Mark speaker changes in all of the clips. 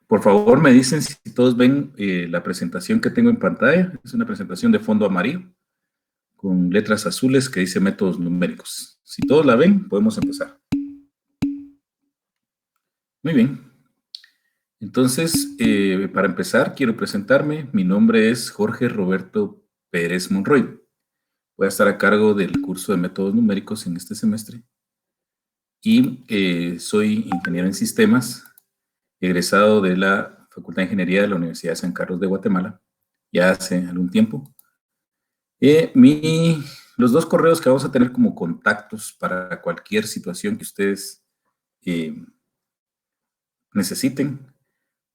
Speaker 1: Por favor, me dicen si todos ven la presentación que tengo en pantalla. Es una presentación de fondo amarillo con letras azules que dice métodos numéricos. Si todos la ven, podemos empezar. Muy bien. Entonces, para empezar, quiero presentarme. Mi nombre es Jorge Roberto Pérez Monroy. Voy a estar a cargo del curso de métodos numéricos en este semestre. Y soy ingeniero en sistemas, egresado de la Facultad de Ingeniería de la Universidad de San Carlos de Guatemala, ya hace algún tiempo. Los dos correos que vamos a tener como contactos para cualquier situación que ustedes necesiten,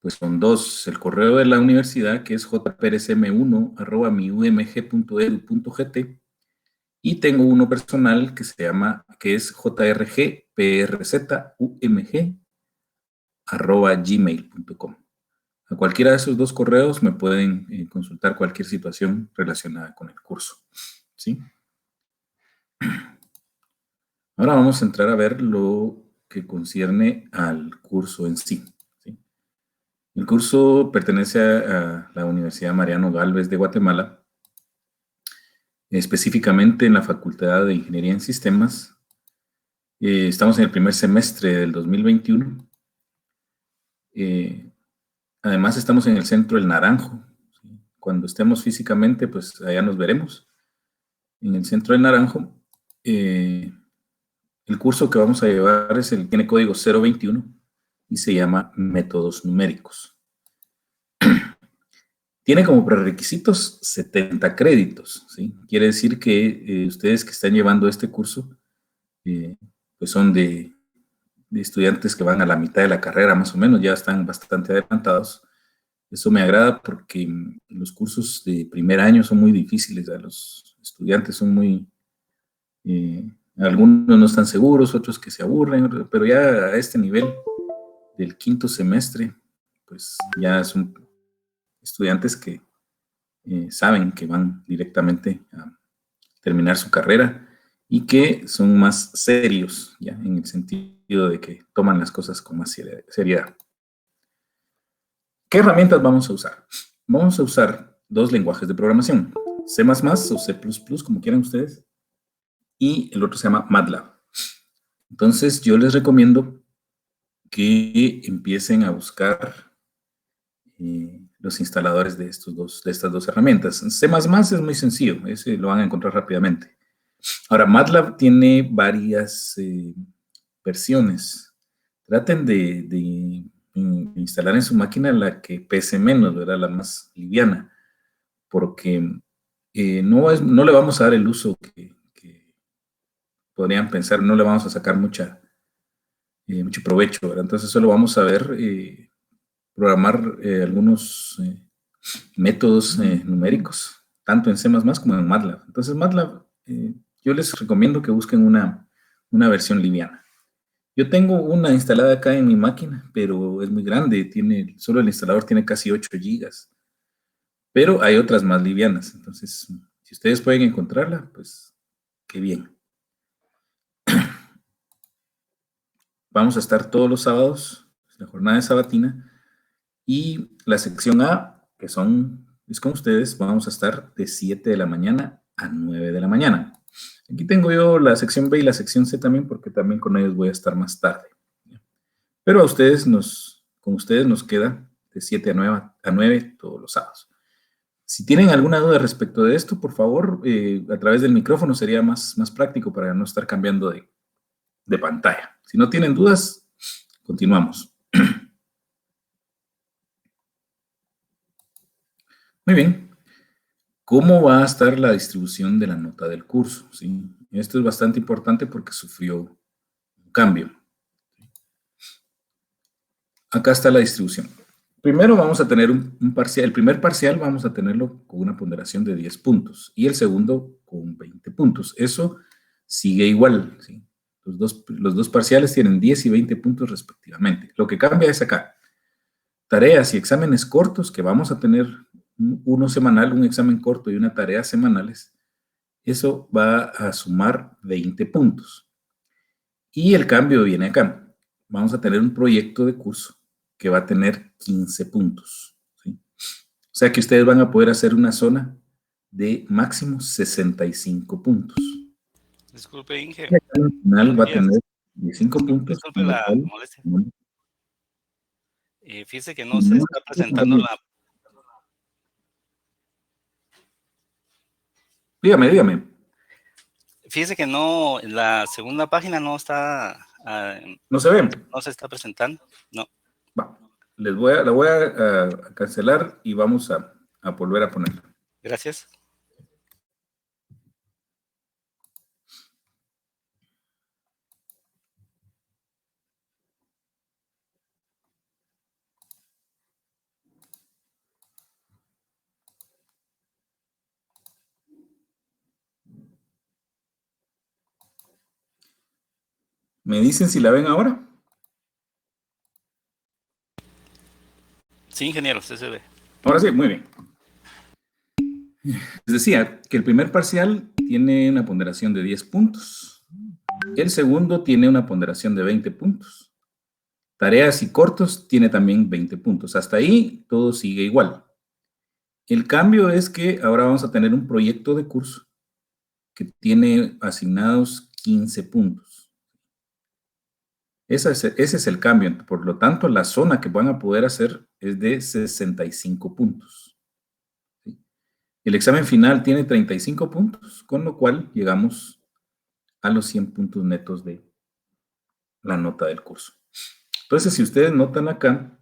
Speaker 1: pues son dos. El correo de la universidad, que es jprsm1@miumg.edu.gt, y tengo uno personal que es jrgprzumg@gmail.com. A cualquiera de esos dos correos me pueden consultar cualquier situación relacionada con el curso, ¿sí? Ahora vamos a entrar a ver lo que concierne al curso en sí, ¿sí? El curso pertenece a la Universidad Mariano Gálvez de Guatemala, específicamente en la Facultad de Ingeniería en Sistemas. Estamos en el primer semestre del 2021. Además, estamos en el centro El Naranjo. Cuando estemos físicamente, pues allá nos veremos. En el centro del Naranjo, el curso que vamos a llevar tiene código 021 y se llama Métodos Numéricos. Tiene como prerequisitos 70 créditos, ¿sí? Quiere decir que ustedes que están llevando este curso, pues son de estudiantes que van a la mitad de la carrera, más o menos, ya están bastante adelantados. Eso me agrada porque los cursos de primer año son muy difíciles, los estudiantes son muy... algunos no están seguros, otros que se aburren, pero ya a este nivel del quinto semestre, pues ya son estudiantes que saben que van directamente a terminar su carrera y que son más serios, ya en el sentido de que toman las cosas con más seriedad. ¿Qué herramientas vamos a usar? Vamos a usar dos lenguajes de programación, C++ o C++, como quieran ustedes, y el otro se llama MATLAB. Entonces, yo les recomiendo que empiecen a buscar los instaladores de estas dos herramientas. C++ es muy sencillo, ese lo van a encontrar rápidamente. Ahora, MATLAB tiene varias versiones. Traten de instalar en su máquina la que pese menos, ¿verdad? La más liviana, porque no le vamos a dar el uso que podrían pensar, no le vamos a sacar mucho provecho, ¿verdad? Entonces solo vamos a ver programar algunos métodos numéricos, tanto en C++ como en MATLAB. Entonces MATLAB, yo les recomiendo que busquen una versión liviana. Yo tengo una instalada acá en mi máquina, pero es muy grande, solo el instalador tiene casi 8 gigas. Pero hay otras más livianas, entonces si ustedes pueden encontrarla, pues qué bien. Vamos a estar todos los sábados, la jornada de sabatina, y la sección A, que es con ustedes, vamos a estar de 7 de la mañana a 9 de la mañana. Aquí tengo yo la sección B y la sección C también, porque también con ellos voy a estar más tarde. Pero con ustedes nos queda de 7 a 9 todos los sábados. Si tienen alguna duda respecto de esto, por favor, a través del micrófono sería más práctico para no estar cambiando de pantalla. Si no tienen dudas, continuamos. Muy bien. ¿Cómo va a estar la distribución de la nota del curso? ¿Sí? Esto es bastante importante porque sufrió un cambio. Acá está la distribución. Primero vamos a tener un parcial. El primer parcial vamos a tenerlo con una ponderación de 10 puntos y el segundo con 20 puntos. Eso sigue igual, ¿sí? Los dos parciales tienen 10 y 20 puntos respectivamente. Lo que cambia es acá. Tareas y exámenes cortos, que vamos a tener uno semanal, un examen corto y una tarea semanales. Eso va a sumar 20 puntos. Y el cambio viene acá. Vamos a tener un proyecto de curso que va a tener 15 puntos. ¿Sí? O sea que ustedes van a poder hacer una zona de máximo 65 puntos.
Speaker 2: Disculpe, Inge.
Speaker 1: Al final va a tener 15 puntos.
Speaker 2: Disculpe la molestia. Fíjese que no se está presentando la...
Speaker 1: Dígame.
Speaker 2: Fíjese que no, la segunda página no está...
Speaker 1: ¿No se ve?
Speaker 2: No se está presentando, no.
Speaker 1: Va. La voy a cancelar y vamos a volver a ponerla.
Speaker 2: Gracias.
Speaker 1: ¿Me dicen si la ven ahora?
Speaker 2: Sí, ingeniero, usted se ve.
Speaker 1: Ahora sí, muy bien. Les decía que el primer parcial tiene una ponderación de 10 puntos. El segundo tiene una ponderación de 20 puntos. Tareas y cortos tiene también 20 puntos. Hasta ahí todo sigue igual. El cambio es que ahora vamos a tener un proyecto de curso que tiene asignados 15 puntos. Ese es el cambio. Por lo tanto, la zona que van a poder hacer es de 65 puntos. ¿Sí? El examen final tiene 35 puntos, con lo cual llegamos a los 100 puntos netos de la nota del curso. Entonces, si ustedes notan acá,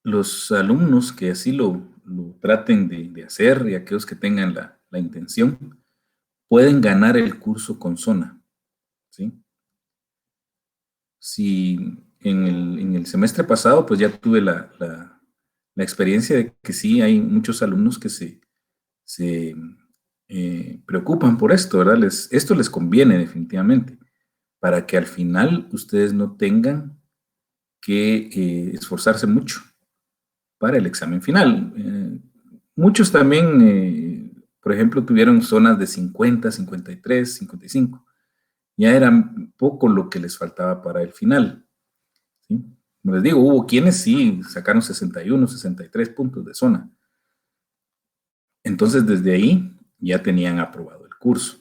Speaker 1: los alumnos que así lo traten de hacer y aquellos que tengan la intención, pueden ganar el curso con zona. ¿Sí? Si en el semestre pasado, pues ya tuve la experiencia de que sí hay muchos alumnos que se preocupan por esto, ¿verdad? Esto les conviene definitivamente, para que al final ustedes no tengan que esforzarse mucho para el examen final. Muchos también, por ejemplo, tuvieron zonas de 50, 53, 55. Ya era poco lo que les faltaba para el final. ¿Sí? Como les digo, hubo quienes sí sacaron 61, 63 puntos de zona. Entonces, desde ahí ya tenían aprobado el curso.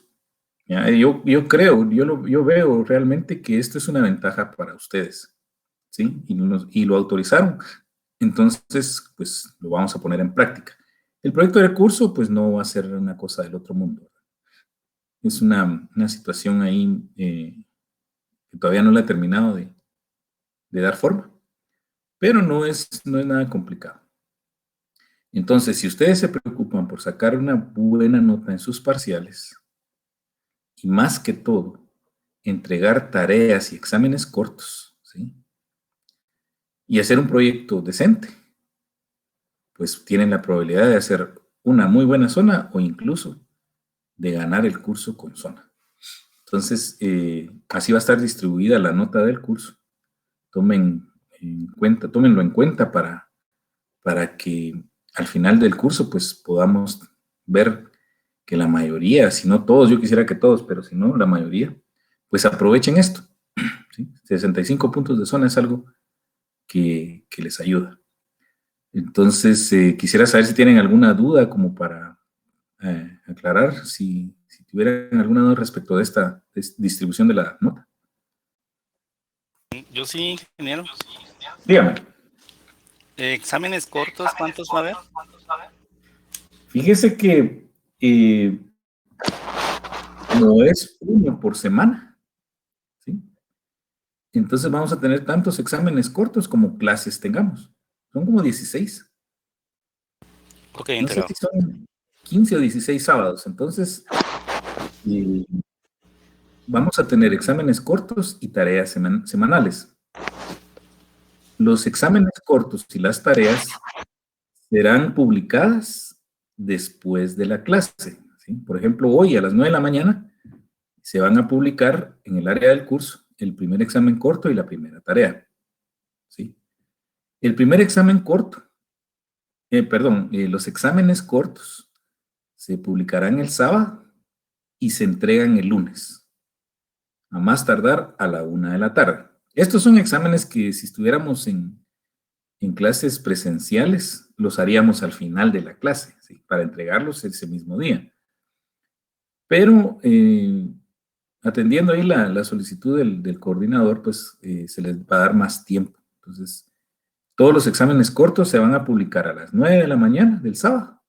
Speaker 1: ¿Ya? Yo creo, yo veo realmente que esto es una ventaja para ustedes. ¿Sí? Y lo autorizaron. Entonces, pues lo vamos a poner en práctica. El proyecto de curso, pues no va a ser una cosa del otro mundo. Es una situación ahí que todavía no la he terminado de dar forma, pero no es nada complicado. Entonces, si ustedes se preocupan por sacar una buena nota en sus parciales, y más que todo, entregar tareas y exámenes cortos, ¿sí? Y hacer un proyecto decente, pues tienen la probabilidad de hacer una muy buena zona o incluso de ganar el curso con zona. Entonces, así va a estar distribuida la nota del curso. Tómenlo en cuenta para que al final del curso pues podamos ver que la mayoría, si no todos, yo quisiera que todos, pero si no, la mayoría, pues aprovechen esto. ¿Sí? 65 puntos de zona es algo que les ayuda. Entonces, quisiera saber si tienen alguna duda como para aclarar, si tuvieran alguna duda respecto de esta distribución de la nota.
Speaker 2: Yo sí, ingeniero.
Speaker 1: Dígame.
Speaker 2: Exámenes cortos, ¿cuántos va a haber?
Speaker 1: Fíjese que no es uno por semana, ¿sí? Entonces vamos a tener tantos exámenes cortos como clases tengamos. Son como 16.
Speaker 2: Ok,
Speaker 1: No sé si son 15 o 16 sábados. Entonces, vamos a tener exámenes cortos y tareas semanales. Los exámenes cortos y las tareas serán publicadas después de la clase, ¿sí? Por ejemplo, hoy a las 9 de la mañana se van a publicar en el área del curso el primer examen corto y la primera tarea, ¿sí? El primer examen corto, los exámenes cortos se publicarán el sábado y se entregan el lunes. a más tardar a la 1 de la tarde. Estos son exámenes que si estuviéramos en clases presenciales, los haríamos al final de la clase, ¿sí? Para entregarlos ese mismo día. Pero atendiendo ahí la solicitud del coordinador, pues se les va a dar más tiempo. Entonces, todos los exámenes cortos se van a publicar a las 9 de la mañana del sábado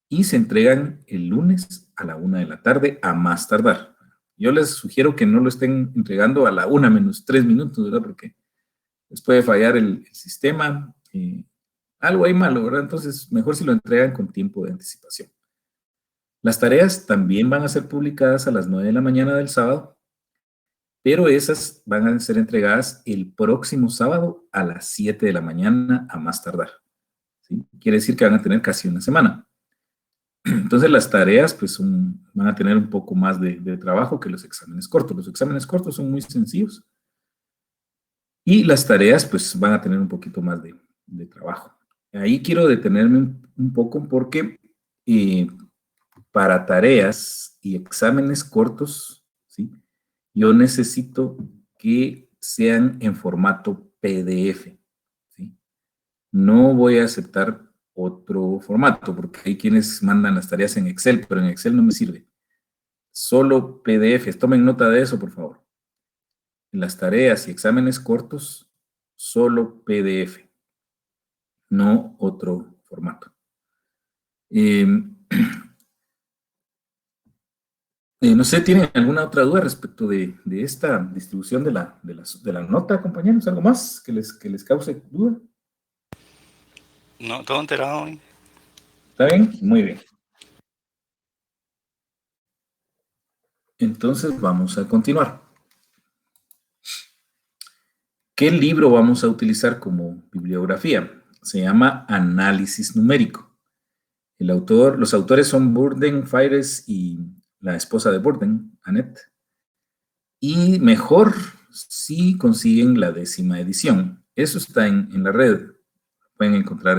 Speaker 1: y se entregan el lunes a la 1 de la tarde a más tardar. Yo les sugiero que no lo estén entregando a la 1 menos 3 minutos, ¿verdad? Porque les puede fallar el sistema, algo ahí malo, ¿verdad? Entonces, mejor si lo entregan con tiempo de anticipación. Las tareas también van a ser publicadas a las 9 de la mañana del sábado, pero esas van a ser entregadas el próximo sábado a las 7 de la mañana a más tardar, ¿sí? Quiere decir que van a tener casi una semana. Entonces las tareas pues van a tener un poco más de trabajo que los exámenes cortos. Los exámenes cortos son muy sencillos y las tareas pues van a tener un poquito más de trabajo. Ahí quiero detenerme un poco porque para tareas y exámenes cortos, ¿sí? Yo necesito que sean en formato PDF, ¿sí? No voy a aceptar otro formato, porque hay quienes mandan las tareas en Excel, pero en Excel no me sirve. Solo PDF. Tomen nota de eso, por favor. En las tareas y exámenes cortos, solo PDF, no otro formato. No sé, ¿tienen alguna otra duda respecto de esta distribución de la nota, compañeros? ¿Algo más que les cause duda?
Speaker 2: No, todo enterado.
Speaker 1: ¿Está bien? Muy bien. Entonces vamos a continuar. ¿Qué libro vamos a utilizar como bibliografía? Se llama Análisis Numérico. Los autores son Burden, Fires y la esposa de Burden, Annette. Y mejor si consiguen la 10ª edición. Eso está en la red. Pueden encontrar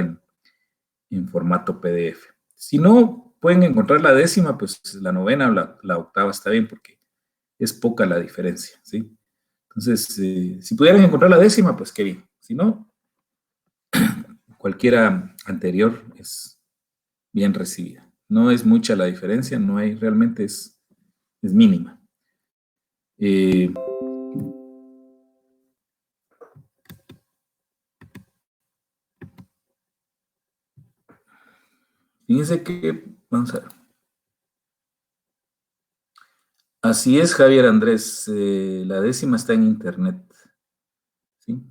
Speaker 1: en formato PDF. Si no pueden encontrar la 10ª, pues la 9ª o la 8ª está bien porque es poca la diferencia, ¿sí? Entonces, si pudieran encontrar la 10ª, pues qué bien. Si no, cualquiera anterior es bien recibida. No es mucha la diferencia, no hay, realmente es mínima. Fíjense que, vamos a ver. Así es, Javier Andrés, la 10ª está en internet, ¿sí?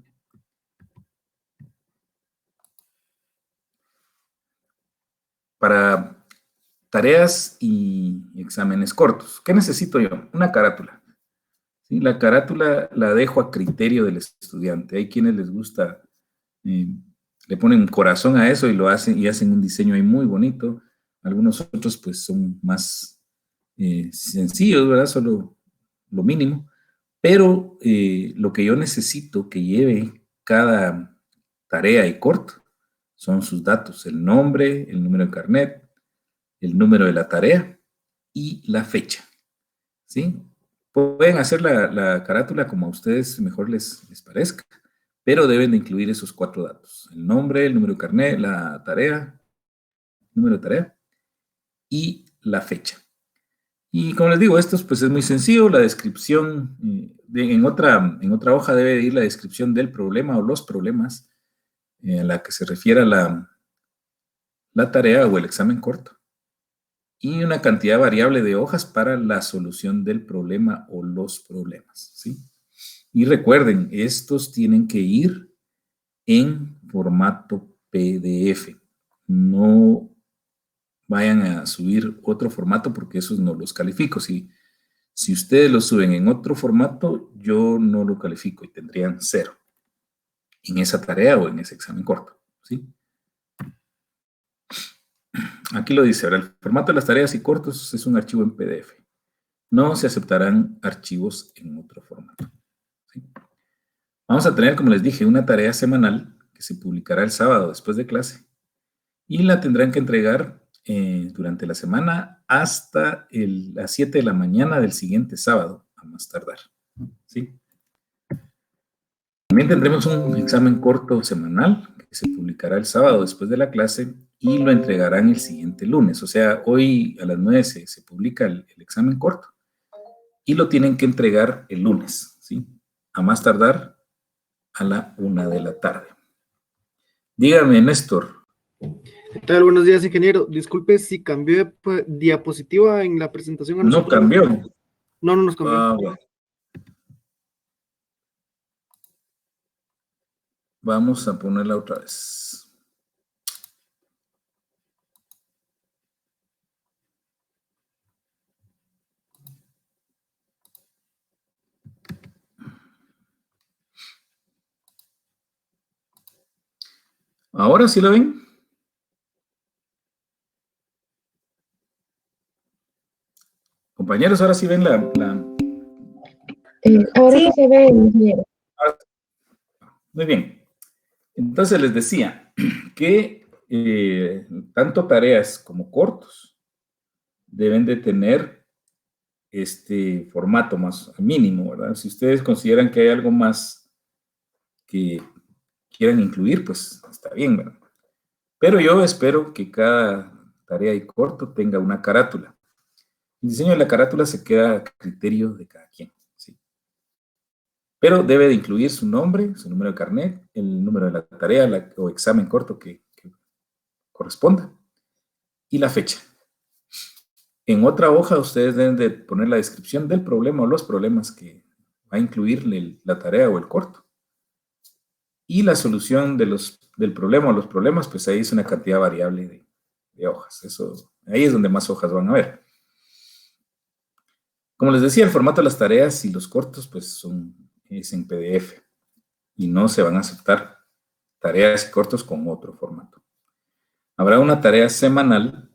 Speaker 1: Para tareas y exámenes cortos, ¿qué necesito yo? Una carátula. ¿Sí? La carátula la dejo a criterio del estudiante. Hay quienes les gusta, le ponen corazón a eso y lo hacen y hacen un diseño ahí muy bonito. Algunos otros pues son más sencillos, ¿verdad? Solo lo mínimo. Pero lo que yo necesito que lleve cada tarea y corto son sus datos, el nombre, el número de carnet, el número de la tarea y la fecha, ¿sí? Pueden hacer la carátula como a ustedes mejor les parezca, pero deben de incluir esos 4 datos, el nombre, el número de carnet, la tarea, número de tarea y la fecha. Y como les digo, esto pues es muy sencillo, la descripción, en otra hoja debe ir la descripción del problema o los problemas a la que se refiera la tarea o el examen corto. Y una cantidad variable de hojas para la solución del problema o los problemas, ¿sí? Y recuerden, estos tienen que ir en formato PDF. No vayan a subir otro formato porque esos no los califico. Si ustedes lo suben en otro formato, yo no lo califico y tendrían 0 en esa tarea o en ese examen corto, ¿sí? Aquí lo dice, ahora el formato de las tareas y cortos es un archivo en PDF. No se aceptarán archivos en otro formato, ¿sí? Vamos a tener, como les dije, una tarea semanal que se publicará el sábado después de clase y la tendrán que entregar durante la semana hasta las 7 de la mañana del siguiente sábado, a a más tardar. ¿Sí? También tendremos un examen corto semanal que se publicará el sábado después de la clase y lo entregarán el siguiente lunes. O sea, hoy a las 9 se publica el examen corto y lo tienen que entregar el lunes, ¿sí? A más tardar a la 1 de la tarde. Dígame, Néstor.
Speaker 3: ¿Qué tal? Buenos días, ingeniero. Disculpe si cambió de diapositiva en la presentación. A
Speaker 1: No
Speaker 3: nosotros.
Speaker 1: cambió.
Speaker 3: No nos cambió.
Speaker 1: Ah, bueno. Vamos a ponerla otra vez. ¿Ahora sí lo ven? Compañeros, ahora sí ven la...
Speaker 4: Ahora sí se ve, ingeniero.
Speaker 1: Muy bien. Entonces les decía que tanto tareas como cortos deben de tener este formato más mínimo, ¿verdad? Si ustedes consideran que hay algo más que quieran incluir, pues está bien, ¿verdad? Pero yo espero que cada tarea y corto tenga una carátula. El diseño de la carátula se queda a criterio de cada quien, ¿sí? Pero debe de incluir su nombre, su número de carnet, el número de la tarea o examen corto que corresponda y la fecha. En otra hoja ustedes deben de poner la descripción del problema o los problemas que va a incluir la tarea o el corto. Y la solución del problema o los problemas, pues ahí es una cantidad variable de hojas. Ahí es donde más hojas van a ver. Como les decía, el formato de las tareas y los cortos, pues es en PDF. Y no se van a aceptar tareas y cortos con otro formato. Habrá una tarea semanal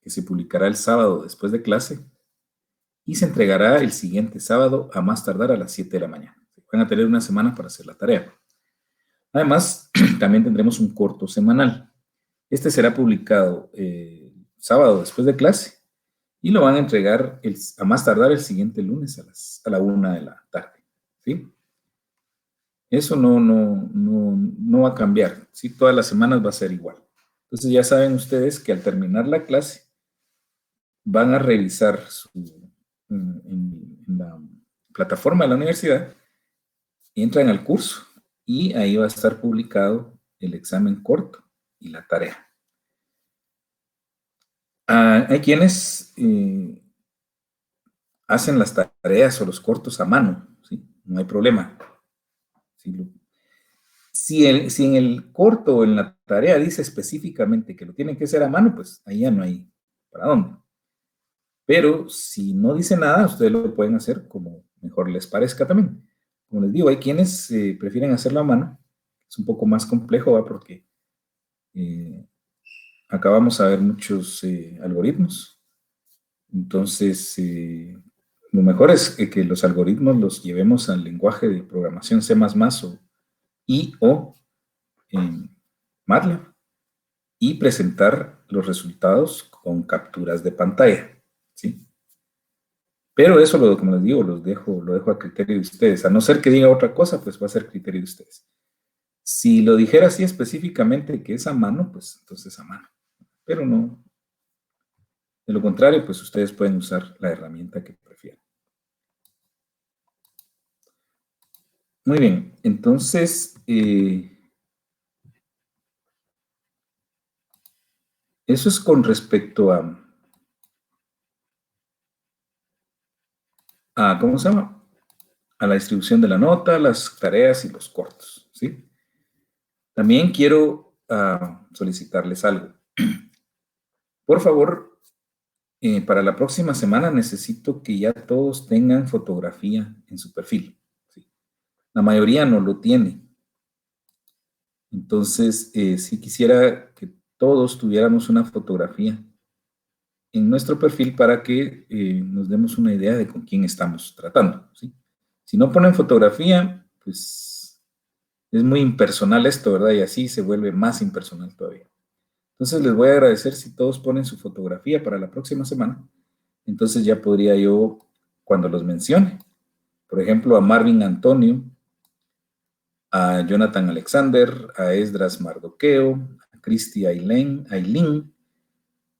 Speaker 1: que se publicará el sábado después de clase y se entregará el siguiente sábado a más tardar a las 7 de la mañana. Van a tener una semana para hacer la tarea. Además, también tendremos un corto semanal. Este será publicado sábado después de clase y lo van a entregar a más tardar el siguiente lunes a la 1 de la tarde. ¿Sí? Eso no va a cambiar. ¿Sí? Todas las semanas va a ser igual. Entonces ya saben ustedes que al terminar la clase van a revisar en la plataforma de la universidad, entran al curso y ahí va a estar publicado el examen corto y la tarea. Hay quienes hacen las tareas o los cortos a mano, ¿sí? No hay problema. Si en el corto o en la tarea dice específicamente que lo tienen que hacer a mano, pues ahí ya no hay para dónde. Pero si no dice nada, ustedes lo pueden hacer como mejor les parezca también. Como les digo, hay quienes prefieren hacerlo a mano. Es un poco más complejo, ¿va? Porque acá vamos a ver muchos algoritmos. Entonces, lo mejor es que los algoritmos los llevemos al lenguaje de programación C++ o MATLAB y presentar los resultados con capturas de pantalla, ¿sí? Pero eso, como les digo, lo dejo a criterio de ustedes. A no ser que diga otra cosa, pues va a ser criterio de ustedes. Si lo dijera así específicamente que es a mano, pues entonces a mano. Pero no. De lo contrario, pues ustedes pueden usar la herramienta que prefieran. Muy bien. Entonces, eso es con respecto ¿cómo se llama? A la distribución de la nota, las tareas y los cortos, ¿sí? También quiero solicitarles algo. Por favor, para la próxima semana necesito que ya todos tengan fotografía en su perfil, ¿sí? La mayoría no lo tiene. Entonces, sí quisiera que todos tuviéramos una fotografía en nuestro perfil para que nos demos una idea de con quién estamos tratando, ¿sí? Si no ponen fotografía, pues es muy impersonal esto, ¿verdad? Y así se vuelve más impersonal todavía. Entonces les voy a agradecer si todos ponen su fotografía para la próxima semana. Entonces ya podría yo, cuando los mencione, por ejemplo, a Marvin Antonio, a Jonathan Alexander, a Esdras Mardoqueo, a Cristi Ailén,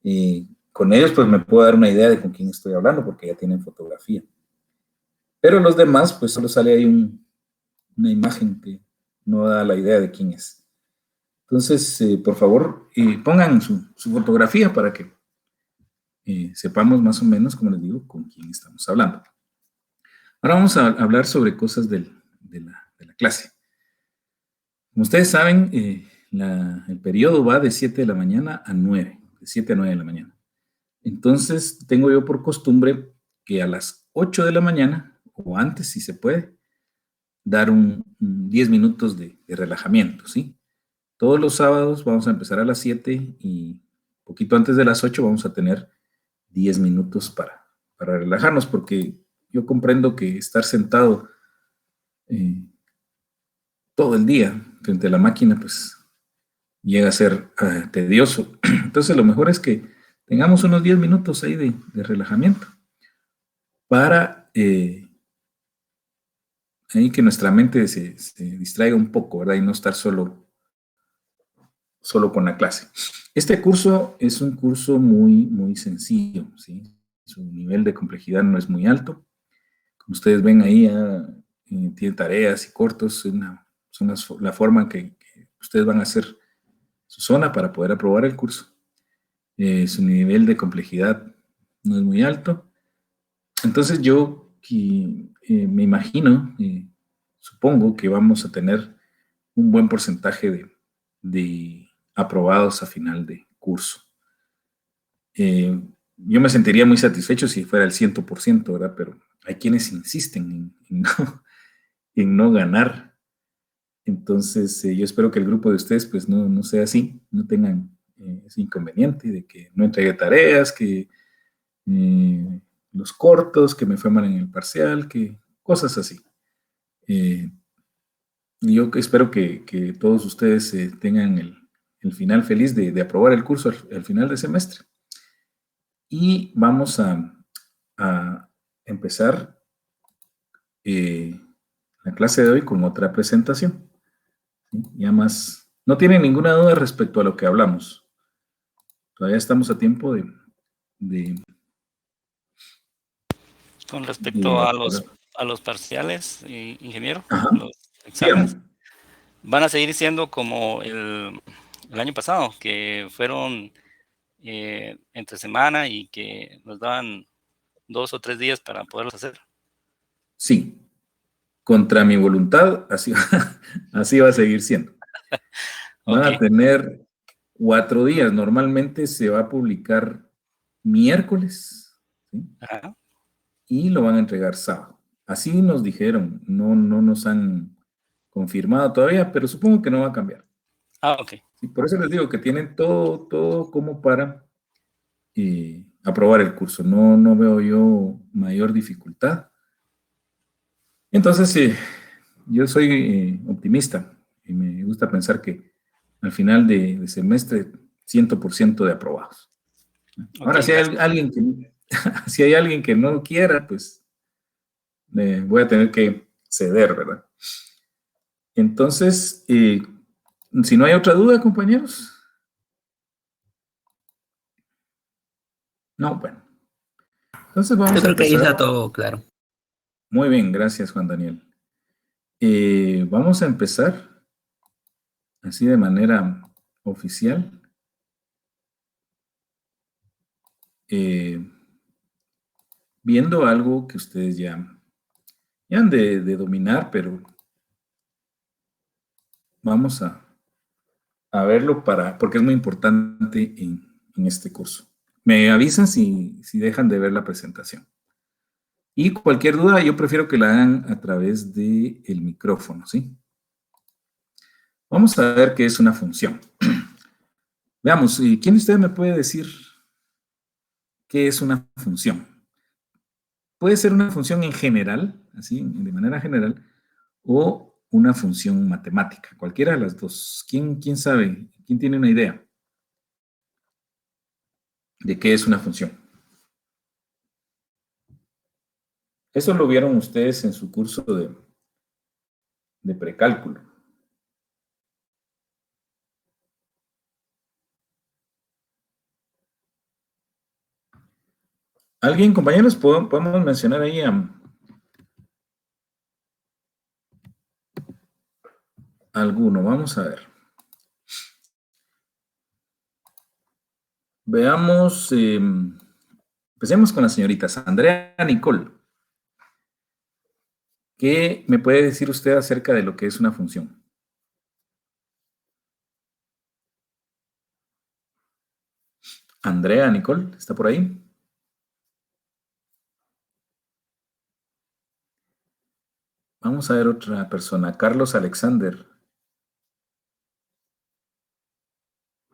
Speaker 1: y con ellos pues me puedo dar una idea de con quién estoy hablando porque ya tienen fotografía. Pero los demás pues solo sale ahí una imagen que no da la idea de quién es. Entonces, por favor, pongan su fotografía para que sepamos más o menos, como les digo, con quién estamos hablando. Ahora vamos a hablar sobre cosas de la clase. Como ustedes saben, el periodo va de 7 de la mañana a 9, de 7 a 9 de la mañana. Entonces, tengo yo por costumbre que a las 8 de la mañana, o antes si se puede, dar 10 minutos de relajamiento, ¿sí? Todos los sábados vamos a empezar a las 7 y poquito antes de las 8 vamos a tener 10 minutos para relajarnos, porque yo comprendo que estar sentado todo el día frente a la máquina, pues llega a ser tedioso. Entonces, lo mejor es que tengamos unos 10 minutos ahí de relajamiento para ahí que nuestra mente se distraiga un poco, ¿verdad? Y no estar solo con la clase. Este curso es un curso muy, muy sencillo, ¿sí? Su nivel de complejidad no es muy alto. Como ustedes ven ahí, tiene tareas y cortos, son la forma en que ustedes van a hacer su zona para poder aprobar el curso. Su nivel de complejidad no es muy alto. Entonces yo me imagino, supongo que vamos a tener un buen porcentaje de aprobados a final de curso. Yo me sentiría muy satisfecho si fuera el 100%, ¿verdad? Pero hay quienes insisten en no ganar. Entonces, yo espero que el grupo de ustedes pues no sea así, no tengan ese inconveniente de que no entregue tareas, que los cortos, que me fue mal en el parcial, que cosas así. Yo espero que todos ustedes tengan el final feliz de aprobar el curso al final del semestre. Y vamos a empezar la clase de hoy con otra presentación. ¿Sí? Ya más, no tienen ninguna duda respecto a lo que hablamos. Todavía estamos a tiempo
Speaker 2: Con respecto a los parciales, ingeniero, los exámenes, van a seguir siendo como el año pasado, que fueron entre semana y que nos daban 2 o 3 días para poderlos hacer.
Speaker 1: Sí, contra mi voluntad, así va a seguir siendo. Van a tener 4 días. Normalmente se va a publicar miércoles, ¿sí?
Speaker 2: Ajá.
Speaker 1: Y lo van a entregar sábado. Así nos dijeron, no nos han confirmado todavía, pero supongo que no va a cambiar.
Speaker 2: Ok.
Speaker 1: Sí, por eso les digo que tienen todo como para aprobar el curso. No veo yo mayor dificultad. Entonces, yo soy optimista y me gusta pensar que al final de semestre, 100% de aprobados. Ahora, si hay alguien que no quiera, pues voy a tener que ceder, ¿verdad? Entonces, si no hay otra duda, compañeros. No, bueno. Entonces vamos
Speaker 5: Yo
Speaker 1: a
Speaker 5: creo que ahí
Speaker 1: empezar.
Speaker 5: está todo claro.
Speaker 1: Muy bien, gracias, Juan Daniel. Vamos a empezar así de manera oficial. Viendo algo que ustedes ya han de dominar, pero vamos a verlo porque es muy importante en este curso. Me avisan si dejan de ver la presentación. Y cualquier duda, yo prefiero que la hagan a través del micrófono, ¿sí? Vamos a ver qué es una función. Veamos, ¿quién de ustedes me puede decir qué es una función? Puede ser una función en general, así, de manera general, o una función matemática, cualquiera de las dos. ¿Quién sabe? ¿Quién tiene una idea de qué es una función? Eso lo vieron ustedes en su curso de precálculo. ¿Alguien, compañeros, podemos mencionar ahí alguno? Vamos a ver. Veamos, empecemos con las señoritas. Andrea Nicole. ¿Qué me puede decir usted acerca de lo que es una función? Andrea Nicole, ¿está por ahí? Vamos a ver otra persona. Carlos Alexander.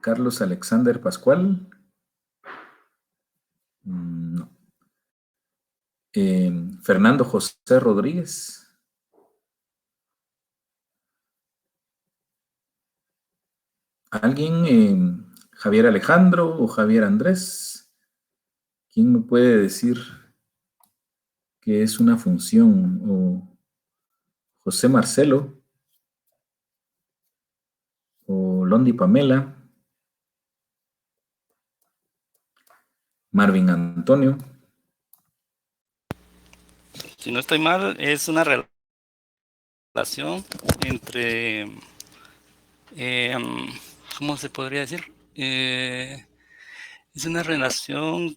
Speaker 1: Carlos Alexander Pascual. No. Fernando José Rodríguez. ¿Alguien? Javier Alejandro o Javier Andrés. ¿Quién me puede decir qué es una función? O José Marcelo. O Londi Pamela. Marvin Antonio.
Speaker 2: Si no estoy mal, es una relación entre, ¿cómo se podría decir? Es una relación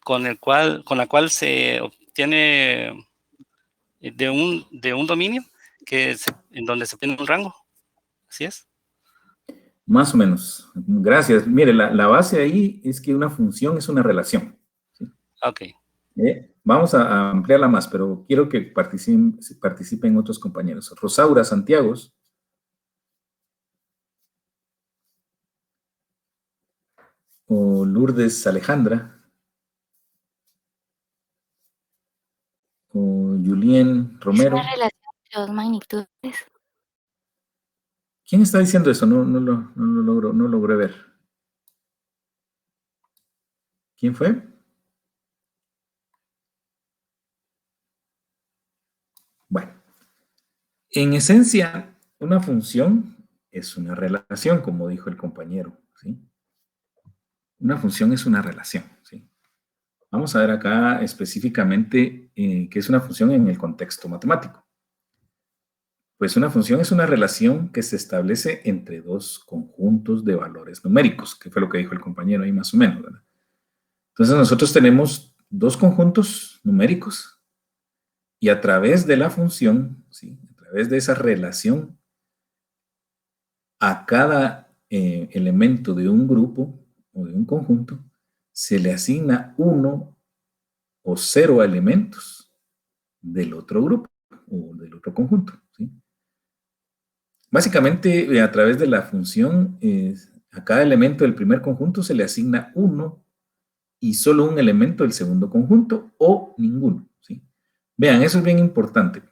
Speaker 2: con la cual se obtiene de un dominio en donde se obtiene un rango. ¿Así es?
Speaker 1: Más o menos. Gracias. Mire, la base ahí es que una función es una relación. ¿Sí?
Speaker 2: Ok.
Speaker 1: Vamos a ampliarla más, pero quiero que participen otros compañeros. Rosaura Santiagos. O Lourdes Alejandra. O Julien Romero.
Speaker 5: Es una relación de dos magnitudes.
Speaker 1: ¿Quién está diciendo eso? No logré ver. ¿Quién fue? Bueno, en esencia, una función es una relación, como dijo el compañero, ¿sí? Una función es una relación, ¿sí? Vamos a ver acá específicamente qué es una función en el contexto matemático. Pues una función es una relación que se establece entre dos conjuntos de valores numéricos, que fue lo que dijo el compañero ahí más o menos, ¿verdad? Entonces nosotros tenemos dos conjuntos numéricos y a través de la función, ¿sí? A través de esa relación, a cada elemento de un grupo o de un conjunto se le asigna 1 o 0 elementos del otro grupo o del otro conjunto, ¿sí? Básicamente, a través de la función, a cada elemento del primer conjunto se le asigna 1 y solo un elemento del segundo conjunto o ninguno, ¿sí? Vean, eso es bien importante.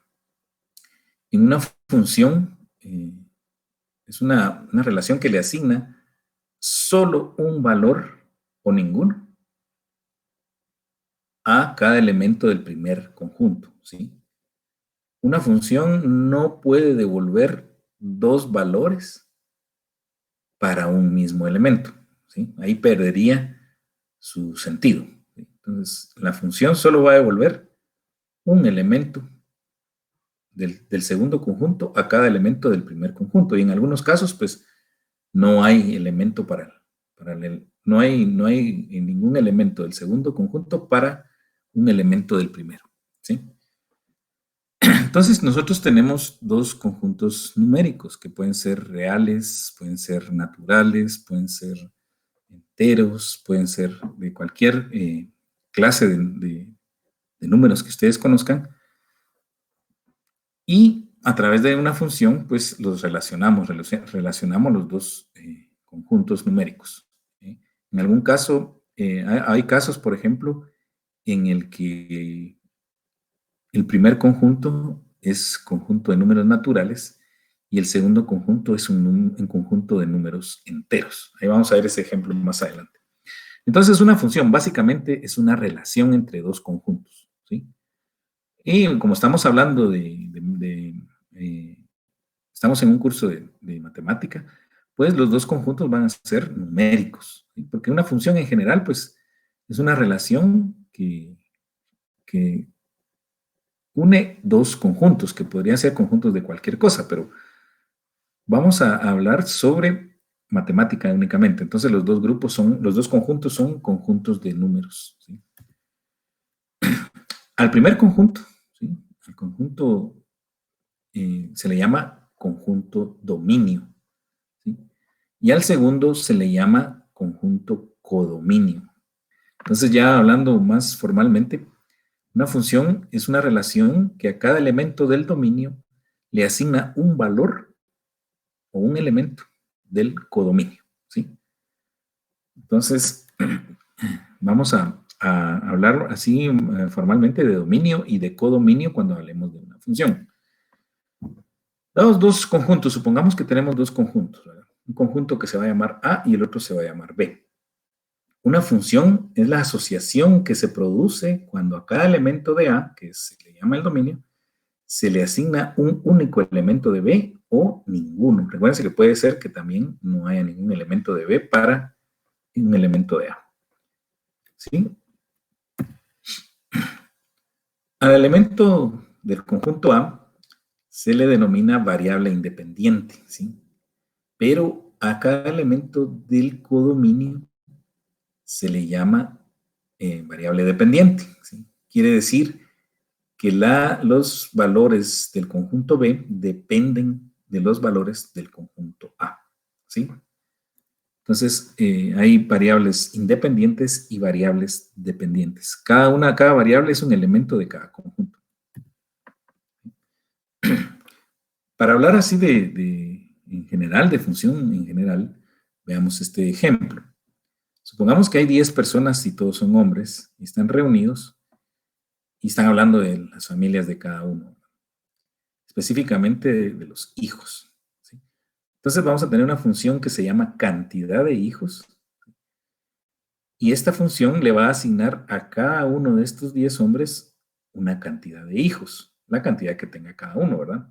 Speaker 1: En una función es una relación que le asigna solo un valor o ninguno a cada elemento del primer conjunto, ¿sí? Una función no puede devolver dos valores para un mismo elemento, ¿sí? Ahí perdería su sentido, ¿sí? Entonces, la función solo va a devolver un elemento del segundo conjunto a cada elemento del primer conjunto. Y en algunos casos, pues, no hay elemento no hay ningún elemento del segundo conjunto para un elemento del primero, ¿sí? Entonces, nosotros tenemos dos conjuntos numéricos que pueden ser reales, pueden ser naturales, pueden ser enteros, pueden ser de cualquier clase de números que ustedes conozcan. Y a través de una función, pues los relacionamos los dos conjuntos numéricos. En algún caso, hay casos, por ejemplo, en el que el primer conjunto es conjunto de números naturales y el segundo conjunto es un conjunto de números enteros. Ahí vamos a ver ese ejemplo más adelante. Entonces, una función básicamente es una relación entre dos conjuntos. ¿sí? Y como estamos hablando estamos en un curso de matemática, pues los dos conjuntos van a ser numéricos, ¿sí? Porque una función en general, pues, es una relación que une dos conjuntos, que podrían ser conjuntos de cualquier cosa, pero vamos a hablar sobre matemática únicamente. Entonces los dos conjuntos son conjuntos de números, ¿sí? Al primer conjunto, ¿sí? Al conjunto se le llama conjunto dominio, ¿sí? Y al segundo se le llama conjunto codominio. Entonces, ya hablando más formalmente, una función es una relación que a cada elemento del dominio le asigna un valor o un elemento del codominio, ¿sí? Entonces, vamos a hablar así formalmente de dominio y de codominio cuando hablemos de una función. Dados dos conjuntos, supongamos que tenemos dos conjuntos, ¿verdad? Un conjunto que se va a llamar A y el otro se va a llamar B. Una función es la asociación que se produce cuando a cada elemento de A, que se le llama el dominio, se le asigna un único elemento de B o ninguno. Recuerden que puede ser que también no haya ningún elemento de B para un elemento de A. ¿Sí? Al elemento del conjunto A se le denomina variable independiente, ¿sí? Pero a cada elemento del codominio se le llama variable dependiente, ¿sí? Quiere decir que los valores del conjunto B dependen de los valores del conjunto A, ¿sí? Entonces, hay variables independientes y variables dependientes. Cada variable es un elemento de cada conjunto. Para hablar así en general, de función en general, veamos este ejemplo. Supongamos que hay 10 personas y todos son hombres y están reunidos y están hablando de las familias de cada uno, específicamente de los hijos, ¿sí? Entonces vamos a tener una función que se llama cantidad de hijos y esta función le va a asignar a cada uno de estos 10 hombres una cantidad de hijos, la cantidad que tenga cada uno, ¿verdad?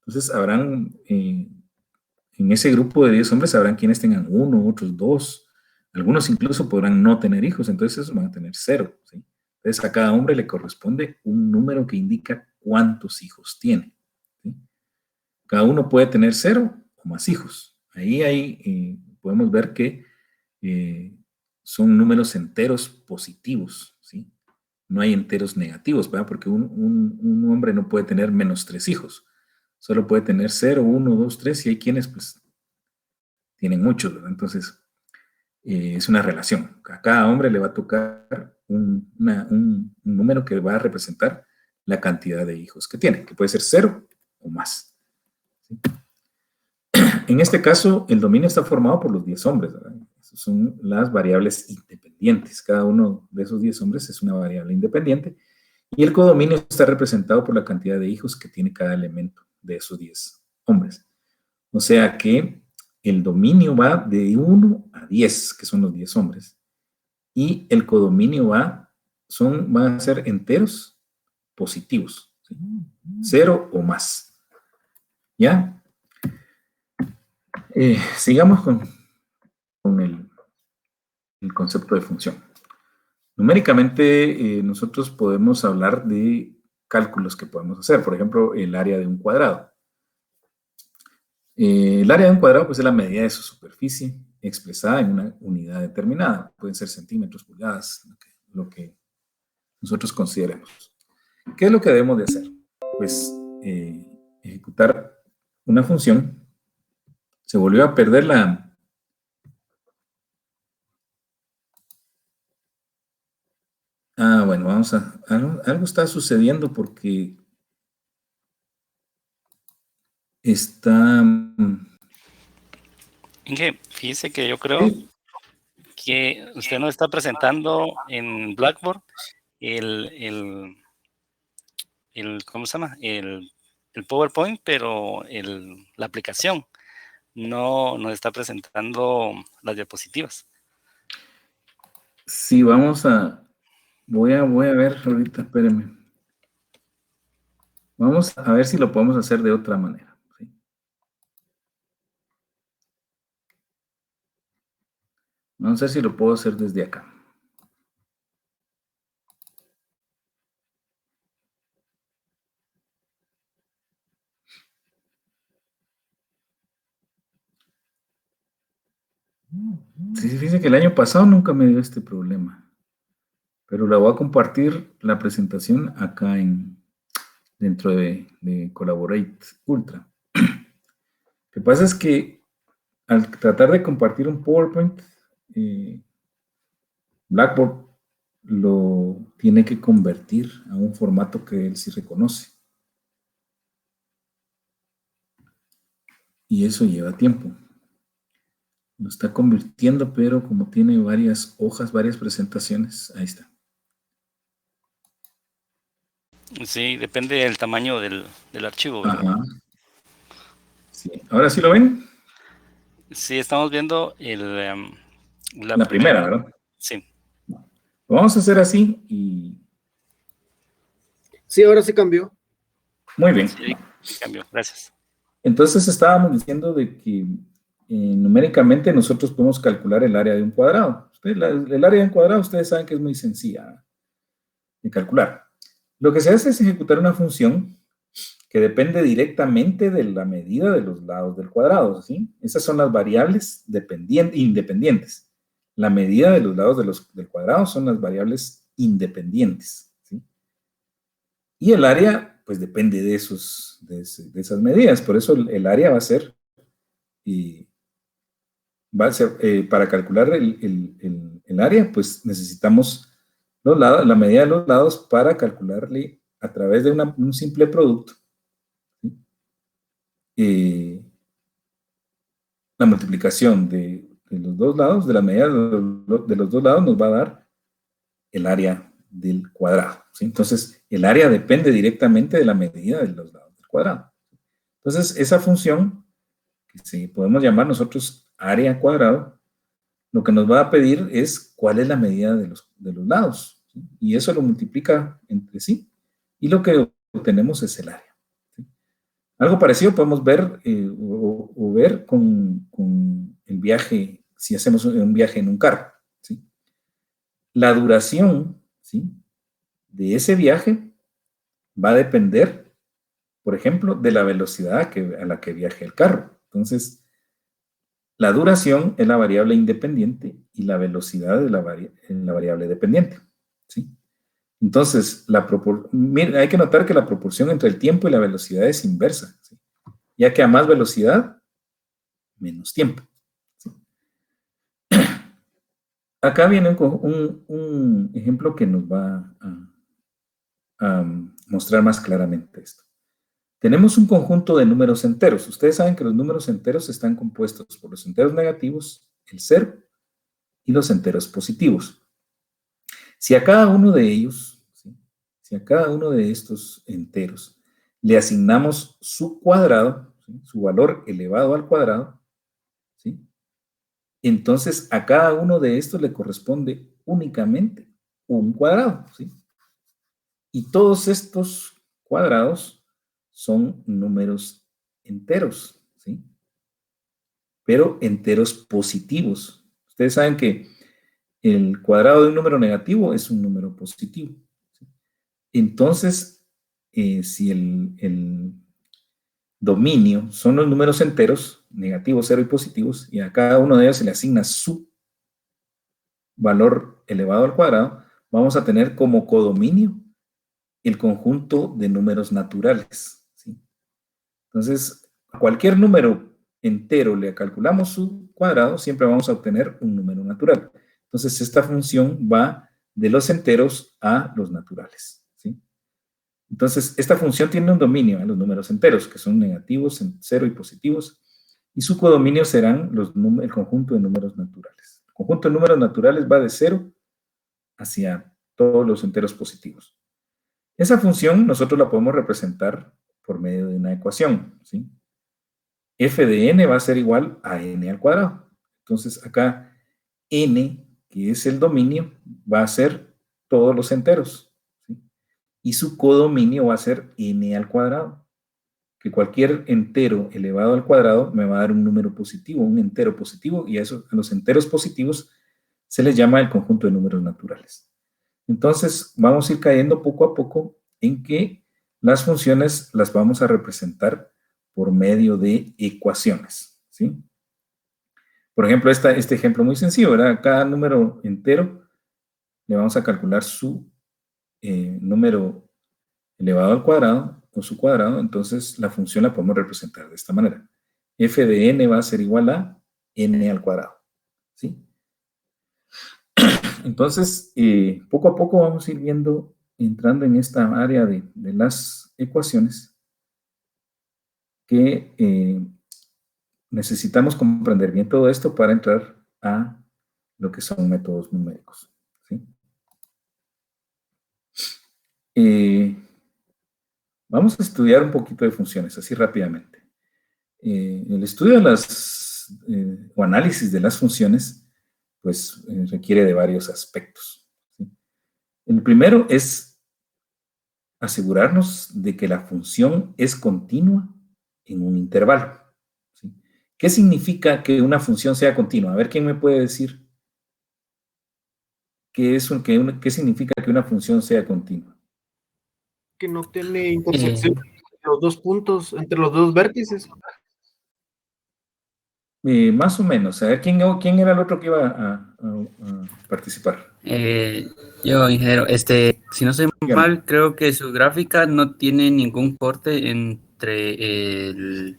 Speaker 1: Entonces habrán, en ese grupo de 10 hombres, habrán quienes tengan uno, otros dos, algunos incluso podrán no tener hijos, entonces esos van a tener 0, ¿sí? Entonces a cada hombre le corresponde un número que indica cuántos hijos tiene, ¿sí? Cada uno puede tener 0 o más hijos. Ahí podemos ver que son números enteros positivos, ¿sí? No hay enteros negativos, ¿verdad? Porque un hombre no puede tener menos 3 hijos. Solo puede tener 0, 1, 2, 3 y hay quienes pues tienen muchos, ¿verdad? Entonces, es una relación. A cada hombre le va a tocar un número que va a representar la cantidad de hijos que tiene, que puede ser 0 o más, ¿sí? En este caso, el dominio está formado por los 10 hombres, ¿verdad? Esas son las variables independientes. Cada uno de esos 10 hombres es una variable independiente y el codominio está representado por la cantidad de hijos que tiene cada elemento de esos 10 hombres. O sea que el dominio va de 1 a 10, que son los 10 hombres, y el codominio van a ser enteros positivos, ¿sí? 0 o más. ¿Ya? Sigamos con el concepto de función. Numéricamente, nosotros podemos hablar de cálculos que podemos hacer. Por ejemplo, el área de un cuadrado. El área de un cuadrado pues, es la medida de su superficie expresada en una unidad determinada. Pueden ser centímetros, pulgadas, lo que nosotros consideremos. ¿Qué es lo que debemos de hacer? Pues ejecutar una función. Se volvió a perder bueno, algo está sucediendo porque está...
Speaker 2: Inge, fíjese que yo creo que usted nos está presentando en Blackboard ¿cómo se llama? El PowerPoint, pero la aplicación. No nos está presentando las diapositivas.
Speaker 1: Sí, vamos a Voy a ver ahorita, espérenme. Vamos a ver si lo podemos hacer de otra manera. ¿Sí? Vamos a ver si lo puedo hacer desde acá. Sí, fíjense que el año pasado nunca me dio este problema. Pero la voy a compartir la presentación acá dentro de Collaborate Ultra. Lo que pasa es que al tratar de compartir un PowerPoint, Blackboard lo tiene que convertir a un formato que él sí reconoce. Y eso lleva tiempo. Lo está convirtiendo, pero como tiene varias hojas, varias presentaciones, ahí está.
Speaker 2: Sí, depende del tamaño del archivo, ¿verdad?
Speaker 1: Ajá. Sí. ¿Ahora sí lo ven?
Speaker 2: Sí, estamos viendo
Speaker 1: la primera, ¿verdad?
Speaker 2: Sí.
Speaker 1: Lo vamos a hacer así y...
Speaker 3: Sí, ahora sí cambió.
Speaker 1: Muy bien.
Speaker 2: Sí, cambió, gracias.
Speaker 1: Entonces estábamos diciendo de que numéricamente nosotros podemos calcular el área de un cuadrado. El área de un cuadrado ustedes saben que es muy sencilla de calcular. Lo que se hace es ejecutar una función que depende directamente de la medida de los lados del cuadrado, ¿sí? Esas son las variables independientes. La medida de los lados del cuadrado son las variables independientes, ¿sí? Y el área, pues depende de esas medidas. Por eso el área va a ser para calcular el área, pues necesitamos los lados, la medida de los lados para calcularle a través de un simple producto. La multiplicación de los dos lados, de la medida de los dos lados, nos va a dar el área del cuadrado, ¿sí? Entonces, el área depende directamente de la medida de los lados del cuadrado. Entonces, esa función, que podemos llamar nosotros área cuadrado, lo que nos va a pedir es cuál es la medida de los lados, ¿sí? Y eso lo multiplica entre sí, y lo que obtenemos es el área, ¿sí? Algo parecido podemos ver o ver con el viaje, si hacemos un viaje en un carro, ¿sí? La duración, ¿sí?, de ese viaje va a depender, por ejemplo, de la velocidad a la que viaje el carro. Entonces, la duración es la variable independiente y la velocidad es la variable dependiente, ¿sí? Entonces, hay que notar que la proporción entre el tiempo y la velocidad es inversa, ¿sí?, ya que a más velocidad, menos tiempo, ¿sí? Acá viene un ejemplo que nos va a mostrar más claramente esto. Tenemos un conjunto de números enteros. Ustedes saben que los números enteros están compuestos por los enteros negativos, el 0, y los enteros positivos. Si a cada uno de ellos, ¿sí?, si a cada uno de estos enteros le asignamos su cuadrado, ¿sí?, su valor elevado al cuadrado, ¿sí?, entonces a cada uno de estos le corresponde únicamente un cuadrado, ¿sí? Y todos estos cuadrados son números enteros, ¿sí?, pero enteros positivos. Ustedes saben que el cuadrado de un número negativo es un número positivo, ¿sí? Entonces, si el dominio son los números enteros, negativos, 0 y positivos, y a cada uno de ellos se le asigna su valor elevado al cuadrado, vamos a tener como codominio el conjunto de números naturales, ¿sí? Entonces, a cualquier número entero le calculamos su cuadrado, siempre vamos a obtener un número natural. Entonces, esta función va de los enteros a los naturales, ¿sí? Entonces, esta función tiene un dominio en los números enteros, que son negativos, 0 y positivos, y su codominio serán el conjunto de números naturales. El conjunto de números naturales va de 0 hacia todos los enteros positivos. Esa función nosotros la podemos representar por medio de una ecuación, ¿sí? F de n va a ser igual a n al cuadrado. Entonces acá n, que es el dominio, va a ser todos los enteros, ¿sí? Y su codominio va a ser n al cuadrado, que cualquier entero elevado al cuadrado me va a dar un número positivo, un entero positivo, y a los enteros positivos se les llama el conjunto de números naturales. Entonces, vamos a ir cayendo poco a poco en que las funciones las vamos a representar por medio de ecuaciones, ¿sí? Por ejemplo, este ejemplo muy sencillo, ¿verdad? Cada número entero le vamos a calcular su número elevado al cuadrado o su cuadrado, entonces la función la podemos representar de esta manera. F de n va a ser igual a n al cuadrado, ¿sí? Entonces, poco a poco vamos a ir viendo, entrando en esta área de las ecuaciones, que necesitamos comprender bien todo esto para entrar a lo que son métodos numéricos, ¿sí? Vamos a estudiar un poquito de funciones, así rápidamente. El estudio de o análisis de las funciones, pues requiere de varios aspectos, ¿sí? El primero es asegurarnos de que la función es continua en un intervalo, ¿sí? ¿Qué significa que una función sea continua? A ver, ¿quién me puede decir qué significa que una función sea continua?
Speaker 3: Que no tiene intersección entre los dos puntos, entre los dos vértices.
Speaker 1: Más o menos. A ver, ¿quién era el otro que iba a participar?
Speaker 6: Yo, ingeniero, si no estoy mal, creo que su gráfica no tiene ningún corte entre el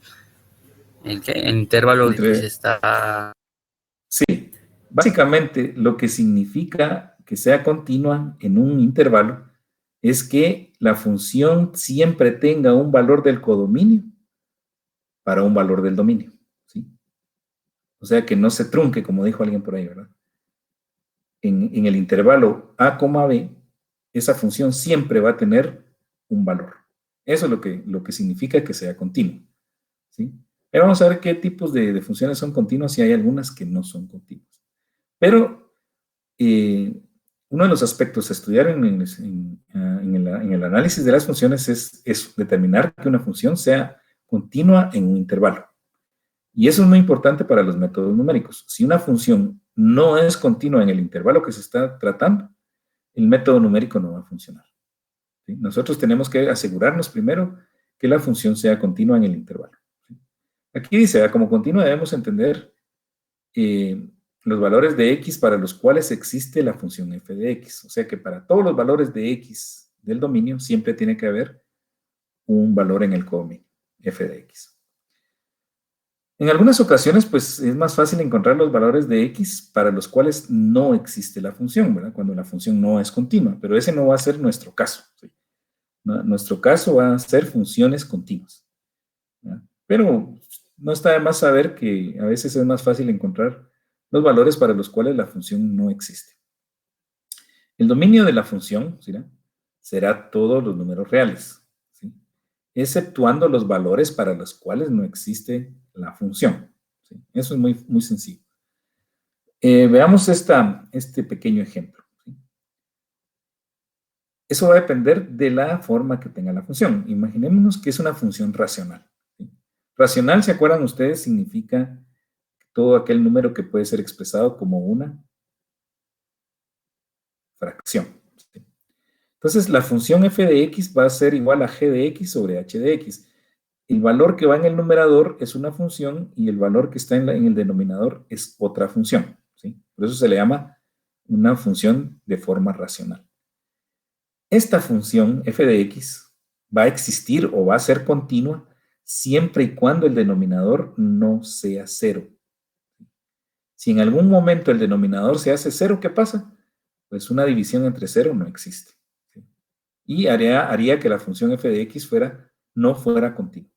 Speaker 6: intervalo que se está...
Speaker 1: Sí, básicamente lo que significa que sea continua en un intervalo es que la función siempre tenga un valor del codominio para un valor del dominio, ¿sí? O sea, que no se trunque, como dijo alguien por ahí, ¿verdad? En el intervalo a, b, esa función siempre va a tener un valor. Eso es lo que significa que sea continuo, ¿sí? Pero vamos a ver qué tipos de funciones son continuas y hay algunas que no son continuas. Pero uno de los aspectos a estudiar en el análisis de las funciones es determinar que una función sea continua en un intervalo. Y eso es muy importante para los métodos numéricos. Si una función no es continua en el intervalo que se está tratando, el método numérico no va a funcionar, ¿sí? Nosotros tenemos que asegurarnos primero que la función sea continua en el intervalo, ¿sí? Aquí dice, como continua debemos entender los valores de x para los cuales existe la función f de x. O sea que para todos los valores de x del dominio siempre tiene que haber un valor en el codominio, f de x. En algunas ocasiones, pues, es más fácil encontrar los valores de x para los cuales no existe la función, ¿verdad? Cuando la función no es continua, pero ese no va a ser nuestro caso, ¿sí? Nuestro caso va a ser funciones continuas, ¿verdad? Pero no está de más saber que a veces es más fácil encontrar los valores para los cuales la función no existe. El dominio de la función, ¿sí?, será todos los números reales, ¿sí?, exceptuando los valores para los cuales no existe la función, ¿sí? Eso es muy, muy sencillo. Veamos este pequeño ejemplo, ¿sí? Eso va a depender de la forma que tenga la función. Imaginémonos que es una función racional, ¿sí? Racional, ¿se acuerdan ustedes? Significa todo aquel número que puede ser expresado como una fracción, ¿sí? Entonces, la función f de x va a ser igual a g de x sobre h de x. El valor que va en el numerador es una función y el valor que está en el denominador es otra función, ¿sí? Por eso se le llama una función de forma racional. Esta función f de x va a existir o va a ser continua siempre y cuando el denominador no sea cero. Si en algún momento el denominador se hace cero, ¿qué pasa? Pues una división entre cero no existe, ¿sí? Y haría que la función f de x no fuera continua.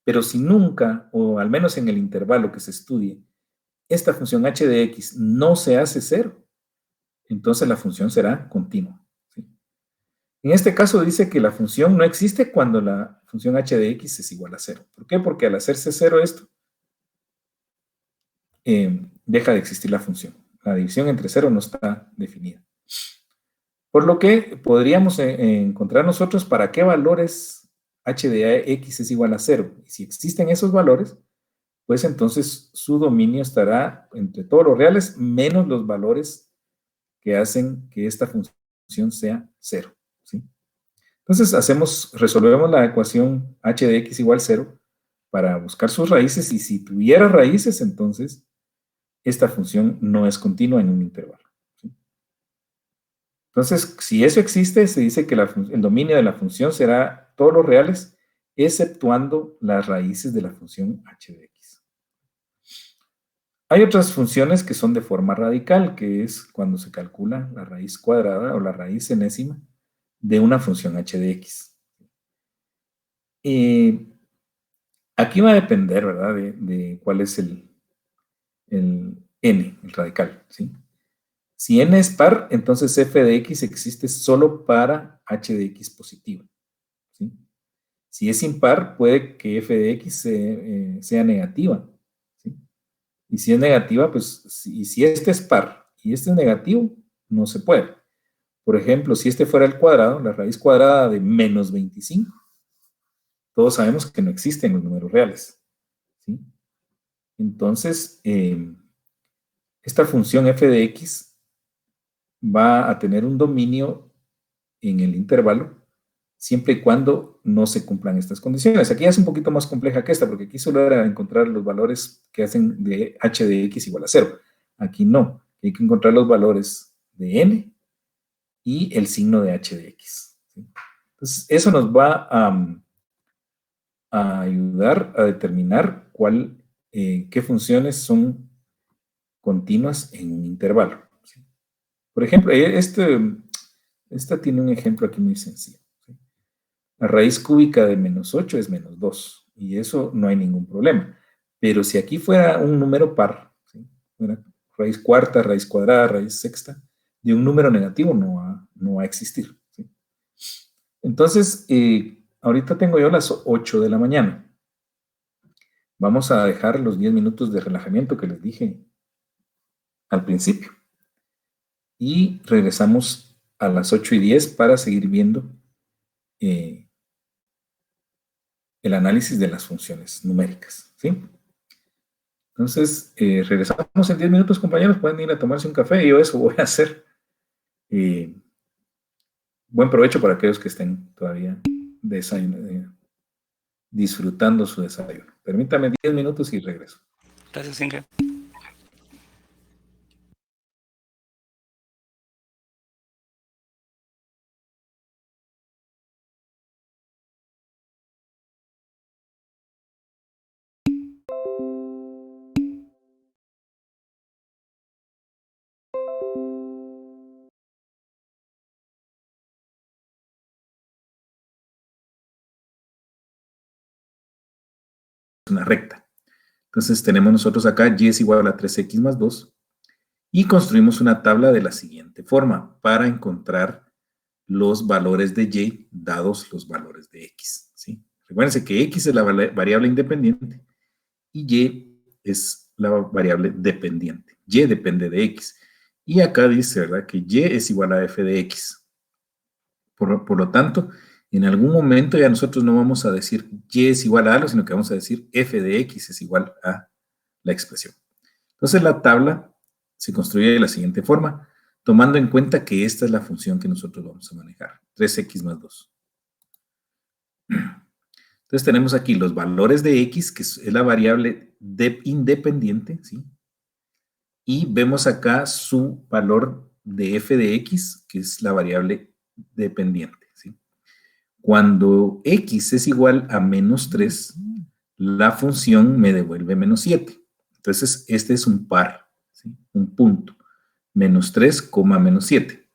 Speaker 1: Pero si nunca, o al menos en el intervalo que se estudie, esta función h de x no se hace cero, entonces la función será continua, ¿sí? En este caso dice que la función no existe cuando la función h de x es igual a cero. ¿Por qué? Porque al hacerse cero esto, deja de existir la función. La división entre cero no está definida. Por lo que podríamos encontrar nosotros para qué valores h de x es igual a 0. Y si existen esos valores, pues entonces su dominio estará entre todos los reales menos los valores que hacen que esta función sea 0. ¿Sí? Entonces resolvemos la ecuación h de x igual 0 para buscar sus raíces, y si tuviera raíces, entonces esta función no es continua en un intervalo. ¿Sí? Entonces, si eso existe, se dice que el dominio de la función será todos los reales, exceptuando las raíces de la función h de x. Hay otras funciones que son de forma radical, que es cuando se calcula la raíz cuadrada o la raíz enésima de una función h de x. Aquí va a depender, ¿verdad?, de cuál es el n, el radical, ¿sí? Si n es par, entonces f de x existe solo para h de x positivo, ¿sí? Si es impar, puede que f de x sea negativa, ¿sí? Y si es negativa, pues, si este es par y este es negativo, no se puede. Por ejemplo, si este fuera el cuadrado, la raíz cuadrada de menos 25, todos sabemos que no existen los números reales, ¿sí? Entonces, esta función f de x va a tener un dominio en el intervalo siempre y cuando no se cumplan estas condiciones. Aquí ya es un poquito más compleja que esta, porque aquí solo era encontrar los valores que hacen de h de x igual a 0. Aquí no, hay que encontrar los valores de n y el signo de h de x. Entonces, eso nos va a ayudar a determinar qué funciones son continuas en un intervalo. ¿Sí? Por ejemplo, esta tiene un ejemplo aquí muy sencillo. ¿Sí? La raíz cúbica de menos 8 es menos 2, y eso no hay ningún problema. Pero si aquí fuera un número par, ¿sí?, fuera raíz cuarta, raíz cuadrada, raíz sexta, de un número negativo no va a existir. ¿Sí? Entonces, ahorita tengo yo las 8 de la mañana. Vamos a dejar los 10 minutos de relajamiento que les dije al principio. Y regresamos a las 8:10 para seguir viendo el análisis de las funciones numéricas. ¿Sí? Entonces, regresamos en 10 minutos, compañeros. Pueden ir a tomarse un café y yo eso voy a hacer. Buen provecho para aquellos que estén todavía disfrutando su desayuno. Permítame 10 minutos y regreso.
Speaker 2: Gracias, Inge.
Speaker 1: Una recta. Entonces tenemos nosotros acá y es igual a 3x más 2 y construimos una tabla de la siguiente forma para encontrar los valores de y dados los valores de x. ¿Sí? Recuérdense que x es la variable independiente y y es la variable dependiente. Y depende de x. Y acá dice, ¿verdad?, que y es igual a f de x. Por lo tanto, en algún momento ya nosotros no vamos a decir y es igual a algo, sino que vamos a decir f de x es igual a la expresión. Entonces la tabla se construye de la siguiente forma, tomando en cuenta que esta es la función que nosotros vamos a manejar, 3x más 2. Entonces tenemos aquí los valores de x, que es la variable independiente, ¿sí? Y vemos acá su valor de f de x, que es la variable dependiente, ¿sí? Cuando x es igual a menos 3, la función me devuelve menos 7. Entonces, este es un par, ¿sí?, un punto. Menos 3, menos 7.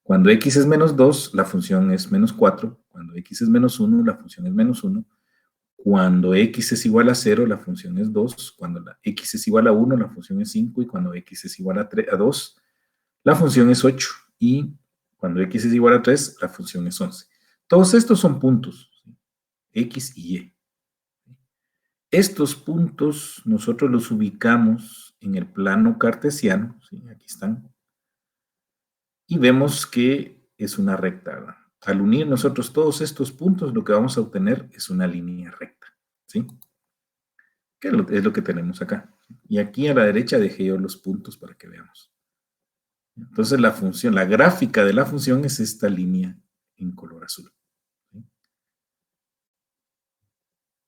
Speaker 1: Cuando x es menos 2, la función es menos 4. Cuando x es menos 1, la función es menos 1. Cuando x es igual a 0, la función es 2. Cuando x es igual a 1, la función es 5. Y cuando x es igual a 2, la función es 8. Y cuando x es igual a 3, la función es 11. Todos estos son puntos, ¿sí?, x y y. Estos puntos nosotros los ubicamos en el plano cartesiano, ¿sí?, aquí están. Y vemos que es una recta, ¿verdad? Al unir nosotros todos estos puntos, lo que vamos a obtener es una línea recta, ¿sí? Que es lo que tenemos acá. Y aquí a la derecha dejé yo los puntos para que veamos. Entonces la función, la gráfica de la función es esta línea en color azul. ¿Sí?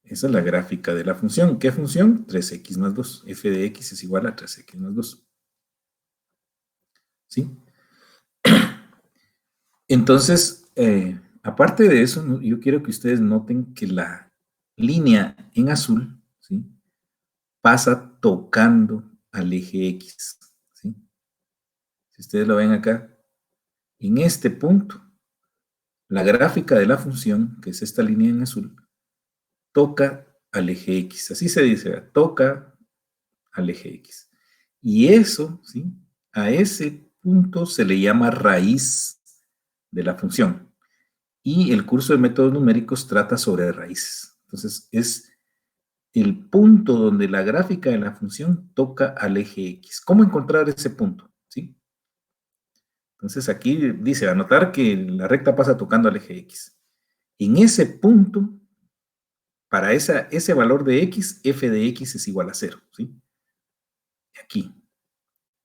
Speaker 1: Esa es la gráfica de la función. ¿Qué función? 3x más 2. F de x es igual a 3x más 2. ¿Sí? Entonces, aparte de eso, yo quiero que ustedes noten que la línea en azul, ¿sí?, pasa tocando al eje X. ¿Sí? Si ustedes lo ven acá, en este punto, la gráfica de la función, que es esta línea en azul, toca al eje X. Así se dice, ¿verdad? Toca al eje X. Y eso, ¿sí?, a ese punto se le llama raíz de la función. Y el curso de métodos numéricos trata sobre raíces. Entonces, es el punto donde la gráfica de la función toca al eje X. ¿Cómo encontrar ese punto? ¿Sí? Entonces, aquí dice, anotar que la recta pasa tocando al eje X. En ese punto, para ese valor de X, f de X es igual a 0. ¿Sí? Aquí.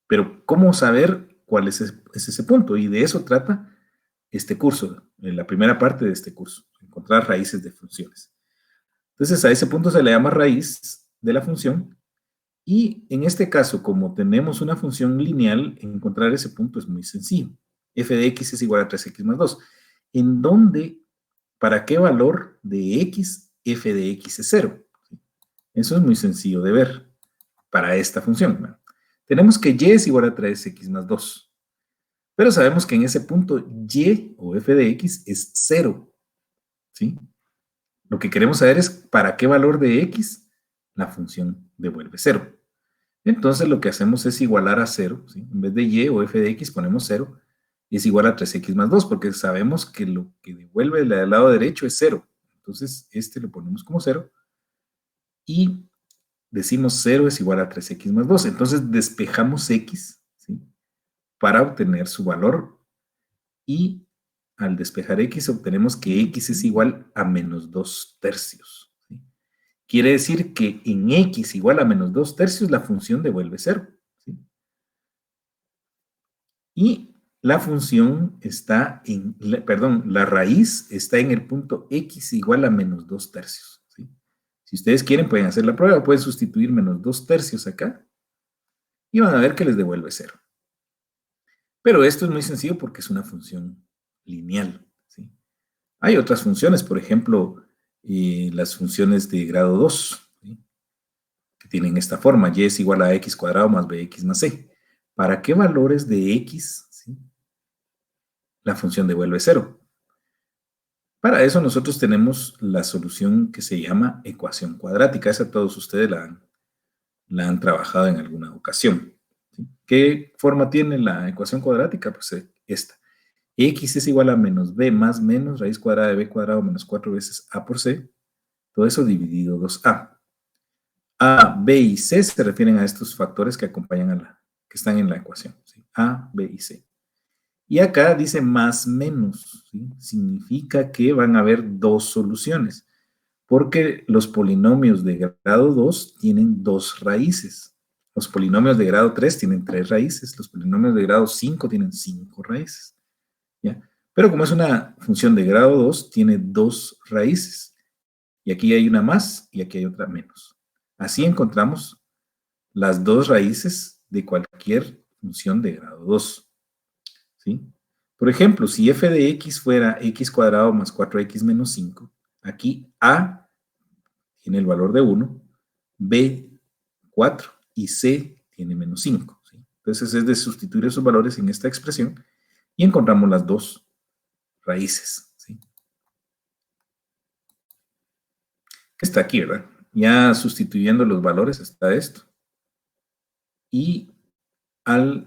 Speaker 1: Pero, ¿cómo saber cuál es ese punto? Y de eso trata este curso, en la primera parte de este curso, encontrar raíces de funciones. Entonces, a ese punto se le llama raíz de la función, y en este caso, como tenemos una función lineal, encontrar ese punto es muy sencillo. F de x es igual a 3x más 2, en donde, ¿para qué valor de x, f de x es 0? Eso es muy sencillo de ver para esta función, ¿no? Tenemos que y es igual a 3x más 2. Pero sabemos que en ese punto y o f de x es 0. ¿Sí? Lo que queremos saber es para qué valor de x la función devuelve 0. Entonces lo que hacemos es igualar a 0. ¿Sí? En vez de y o f de x ponemos 0. Y es igual a 3x más 2, porque sabemos que lo que devuelve del lado derecho es 0. Entonces este lo ponemos como 0. Y decimos 0 es igual a 3x más 2. Entonces despejamos x, ¿sí?, para obtener su valor, y al despejar x obtenemos que x es igual a menos 2 tercios. ¿Sí? Quiere decir que en x igual a menos 2 tercios la función devuelve 0. ¿Sí? Y la función está la raíz está en el punto x igual a menos 2 tercios. ¿Sí? Si ustedes quieren pueden hacer la prueba, pueden sustituir menos 2 tercios acá y van a ver que les devuelve 0. Pero esto es muy sencillo porque es una función lineal. ¿Sí? Hay otras funciones, por ejemplo, las funciones de grado 2, ¿sí?, que tienen esta forma, y es igual a x cuadrado más bx más c. ¿Para qué valores de x, ¿sí?, la función devuelve 0? Para eso nosotros tenemos la solución que se llama ecuación cuadrática. Esa todos ustedes la han trabajado en alguna ocasión. ¿Sí? ¿Qué forma tiene la ecuación cuadrática? Pues esta. X es igual a menos b más menos raíz cuadrada de b cuadrado menos 4 veces a por c. Todo eso dividido 2a. A, b y c se refieren a estos factores que acompañan que están en la ecuación. ¿Sí? A, b y c. Y acá dice más menos. ¿Sí? Significa que van a haber dos soluciones. Porque los polinomios de grado 2 tienen 2 raíces. Los polinomios de grado 3 tienen 3 raíces. Los polinomios de grado 5 tienen 5 raíces. ¿Ya? Pero como es una función de grado 2, tiene 2 raíces. Y aquí hay una más y aquí hay otra menos. Así encontramos las 2 raíces de cualquier función de grado 2. ¿Sí? Por ejemplo, si f de x fuera x cuadrado más 4x menos 5, aquí a tiene el valor de 1, b 4 y c tiene menos 5. ¿Sí? Entonces es de sustituir esos valores en esta expresión y encontramos las 2 raíces. ¿Sí? Está aquí, ¿verdad? Ya sustituyendo los valores está esto. Y al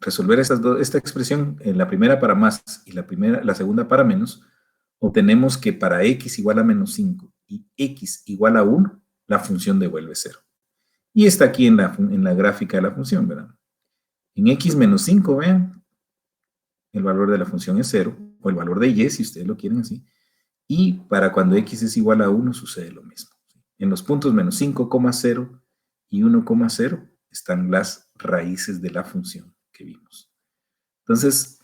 Speaker 1: resolver esta expresión, la primera para más y la segunda para menos, obtenemos que para x igual a menos 5 y x igual a 1, la función devuelve 0. Y está aquí en la gráfica de la función, ¿verdad? En x menos 5, vean, el valor de la función es 0, o el valor de y, si ustedes lo quieren así, y para cuando x es igual a 1 sucede lo mismo. En los puntos menos 5,0 y 1,0 están las raíces de la función que vimos. Entonces,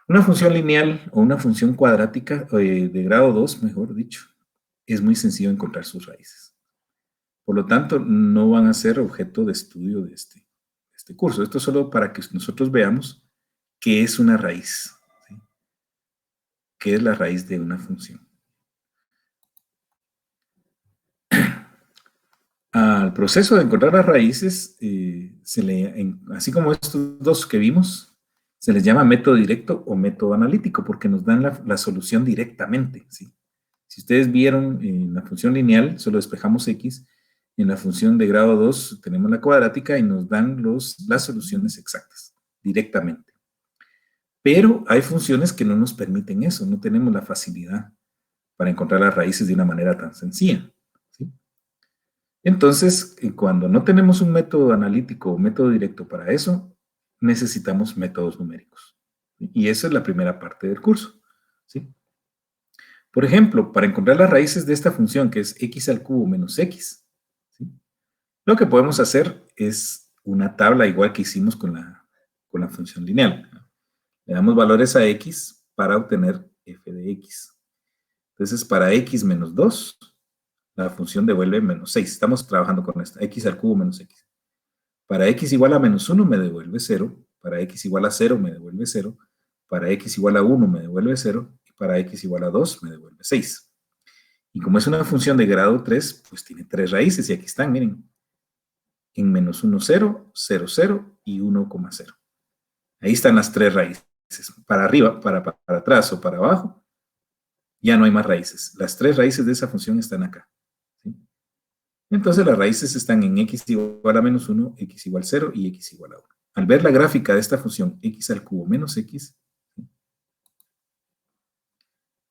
Speaker 1: una función lineal o una función cuadrática de grado 2, mejor dicho, es muy sencillo encontrar sus raíces. Por lo tanto, no van a ser objeto de estudio de este curso. Esto es solo para que nosotros veamos qué es una raíz, ¿sí? ¿Qué es la raíz de una función? Al proceso de encontrar las raíces, así como estos dos que vimos, se les llama método directo o método analítico, porque nos dan la solución directamente, ¿sí? Si ustedes vieron en la función lineal, solo despejamos x, en la función de grado 2 tenemos la cuadrática y nos dan las soluciones exactas, directamente. Pero hay funciones que no nos permiten eso, no tenemos la facilidad para encontrar las raíces de una manera tan sencilla, ¿sí? Entonces, cuando no tenemos un método analítico o método directo para eso, necesitamos métodos numéricos. Y esa es la primera parte del curso, ¿sí? Por ejemplo, para encontrar las raíces de esta función, que es x al cubo menos x, ¿sí? Lo que podemos hacer es una tabla igual que hicimos con la función lineal. Le damos valores a x para obtener f de x. Entonces, para x menos 2, la función devuelve menos 6. Estamos trabajando con esta, x al cubo menos x. Para x igual a menos 1 me devuelve 0. Para x igual a 0 me devuelve 0. Para x igual a 1 me devuelve 0. Y para x igual a 2 me devuelve 6. Y como es una función de grado 3, pues tiene 3 raíces. Y aquí están, miren. En menos 1, 0, 0, 0 y 1,0. Ahí están las 3 raíces. Para arriba, para atrás o para abajo, ya no hay más raíces. Las 3 raíces de esa función están acá, ¿sí? Entonces las raíces están en x igual a menos 1, x igual a 0 y x igual a 1. Al ver la gráfica de esta función x al cubo menos x, ¿sí?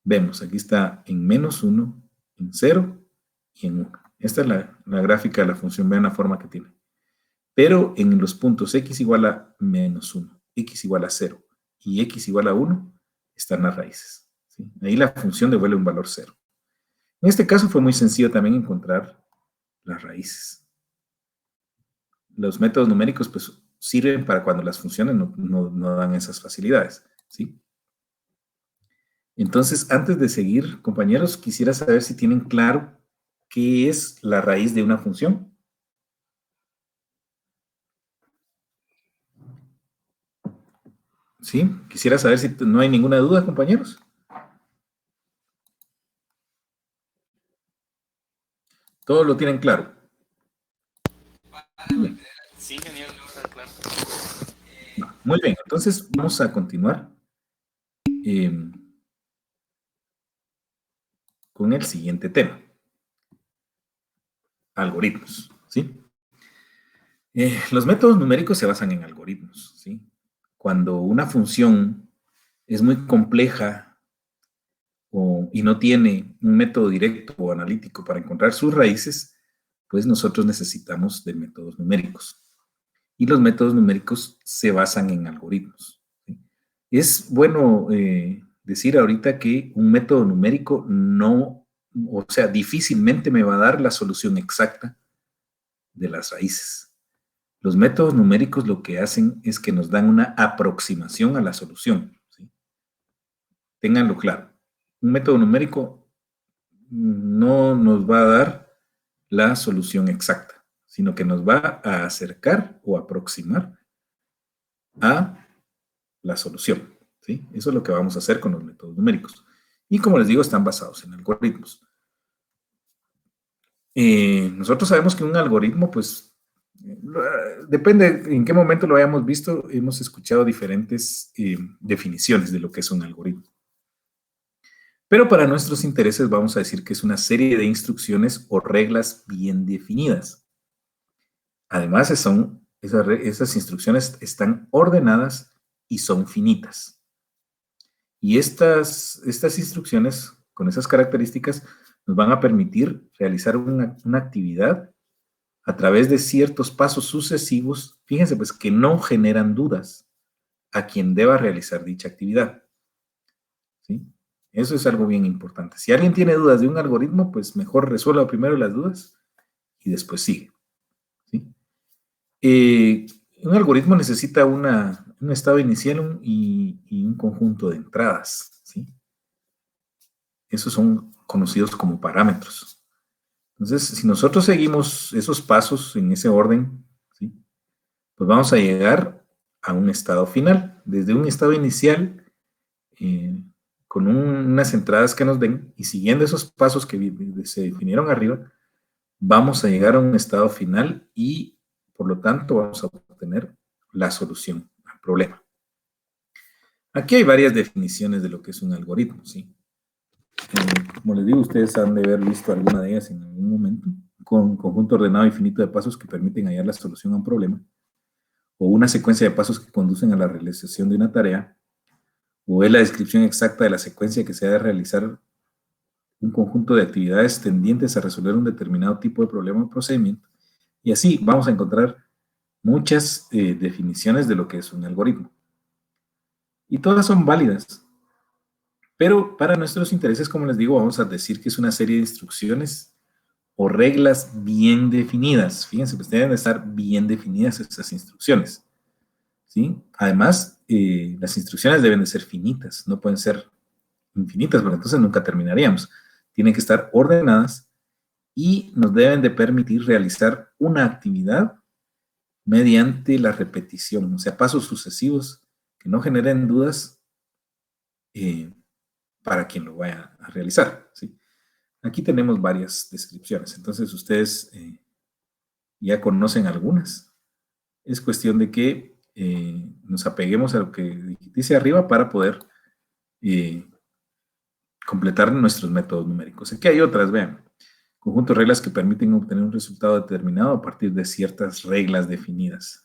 Speaker 1: Vemos, aquí está en menos 1, en 0 y en 1. Esta es la gráfica de la función, vean la forma que tiene. Pero en los puntos x igual a menos 1, x igual a 0 y x igual a 1 están las raíces, ¿sí? Ahí la función devuelve un valor 0. En este caso fue muy sencillo también encontrar las raíces. Los métodos numéricos pues sirven para cuando las funciones no dan esas facilidades, ¿sí? Entonces, antes de seguir, compañeros, quisiera saber si tienen claro qué es la raíz de una función. ¿Sí? Quisiera saber si no hay ninguna duda, compañeros. ¿Todos lo tienen claro?
Speaker 2: Sí, genial, claro.
Speaker 1: Muy bien, entonces vamos a continuar con el siguiente tema. Algoritmos, ¿sí? Los métodos numéricos se basan en algoritmos, ¿sí? Cuando una función es muy compleja y no tiene un método directo o analítico para encontrar sus raíces, pues nosotros necesitamos de métodos numéricos. Y los métodos numéricos se basan en algoritmos, ¿sí? Es bueno decir ahorita que un método numérico difícilmente me va a dar la solución exacta de las raíces. Los métodos numéricos lo que hacen es que nos dan una aproximación a la solución, ¿sí? Ténganlo claro. Un método numérico no nos va a dar la solución exacta, sino que nos va a acercar o aproximar a la solución, ¿sí? Eso es lo que vamos a hacer con los métodos numéricos. Y como les digo, están basados en algoritmos. Nosotros sabemos que un algoritmo, pues, depende en qué momento lo hayamos visto, hemos escuchado diferentes definiciones de lo que es un algoritmo. Pero para nuestros intereses vamos a decir que es una serie de instrucciones o reglas bien definidas. Además, esas instrucciones están ordenadas y son finitas. Y estas instrucciones, con esas características, nos van a permitir realizar una actividad a través de ciertos pasos sucesivos, fíjense pues que no generan dudas, a quien deba realizar dicha actividad. ¿Sí? Eso es algo bien importante. Si alguien tiene dudas de un algoritmo, pues mejor resuelva primero las dudas y después sigue. ¿Sí? Un algoritmo necesita un estado inicial y un conjunto de entradas. ¿Sí? Esos son conocidos como parámetros. Entonces, si nosotros seguimos esos pasos en ese orden, ¿sí? Pues vamos a llegar a un estado final. Desde un estado inicial, con unas entradas que nos den, y siguiendo esos pasos que se definieron arriba, vamos a llegar a un estado final y, por lo tanto, vamos a obtener la solución al problema. Aquí hay varias definiciones de lo que es un algoritmo, ¿sí? Como les digo, ustedes han de haber visto alguna de ellas en algún momento, con conjunto ordenado infinito de pasos que permiten hallar la solución a un problema, o una secuencia de pasos que conducen a la realización de una tarea, o es la descripción exacta de la secuencia que se ha de realizar un conjunto de actividades tendientes a resolver un determinado tipo de problema o procedimiento. Y así vamos a encontrar muchas definiciones de lo que es un algoritmo. Y todas son válidas. Pero para nuestros intereses, como les digo, vamos a decir que es una serie de instrucciones o reglas bien definidas. Fíjense, pues deben de estar bien definidas esas instrucciones. ¿Sí? Además, las instrucciones deben de ser finitas, no pueden ser infinitas, porque entonces nunca terminaríamos. Tienen que estar ordenadas y nos deben de permitir realizar una actividad mediante la repetición, o sea, pasos sucesivos que no generen dudas para quien lo vaya a realizar. ¿Sí? Aquí tenemos varias descripciones, entonces ustedes ya conocen algunas. Es cuestión de que nos apeguemos a lo que dice arriba para poder completar nuestros métodos numéricos. Aquí hay otras, vean. Conjunto de reglas que permiten obtener un resultado determinado a partir de ciertas reglas definidas.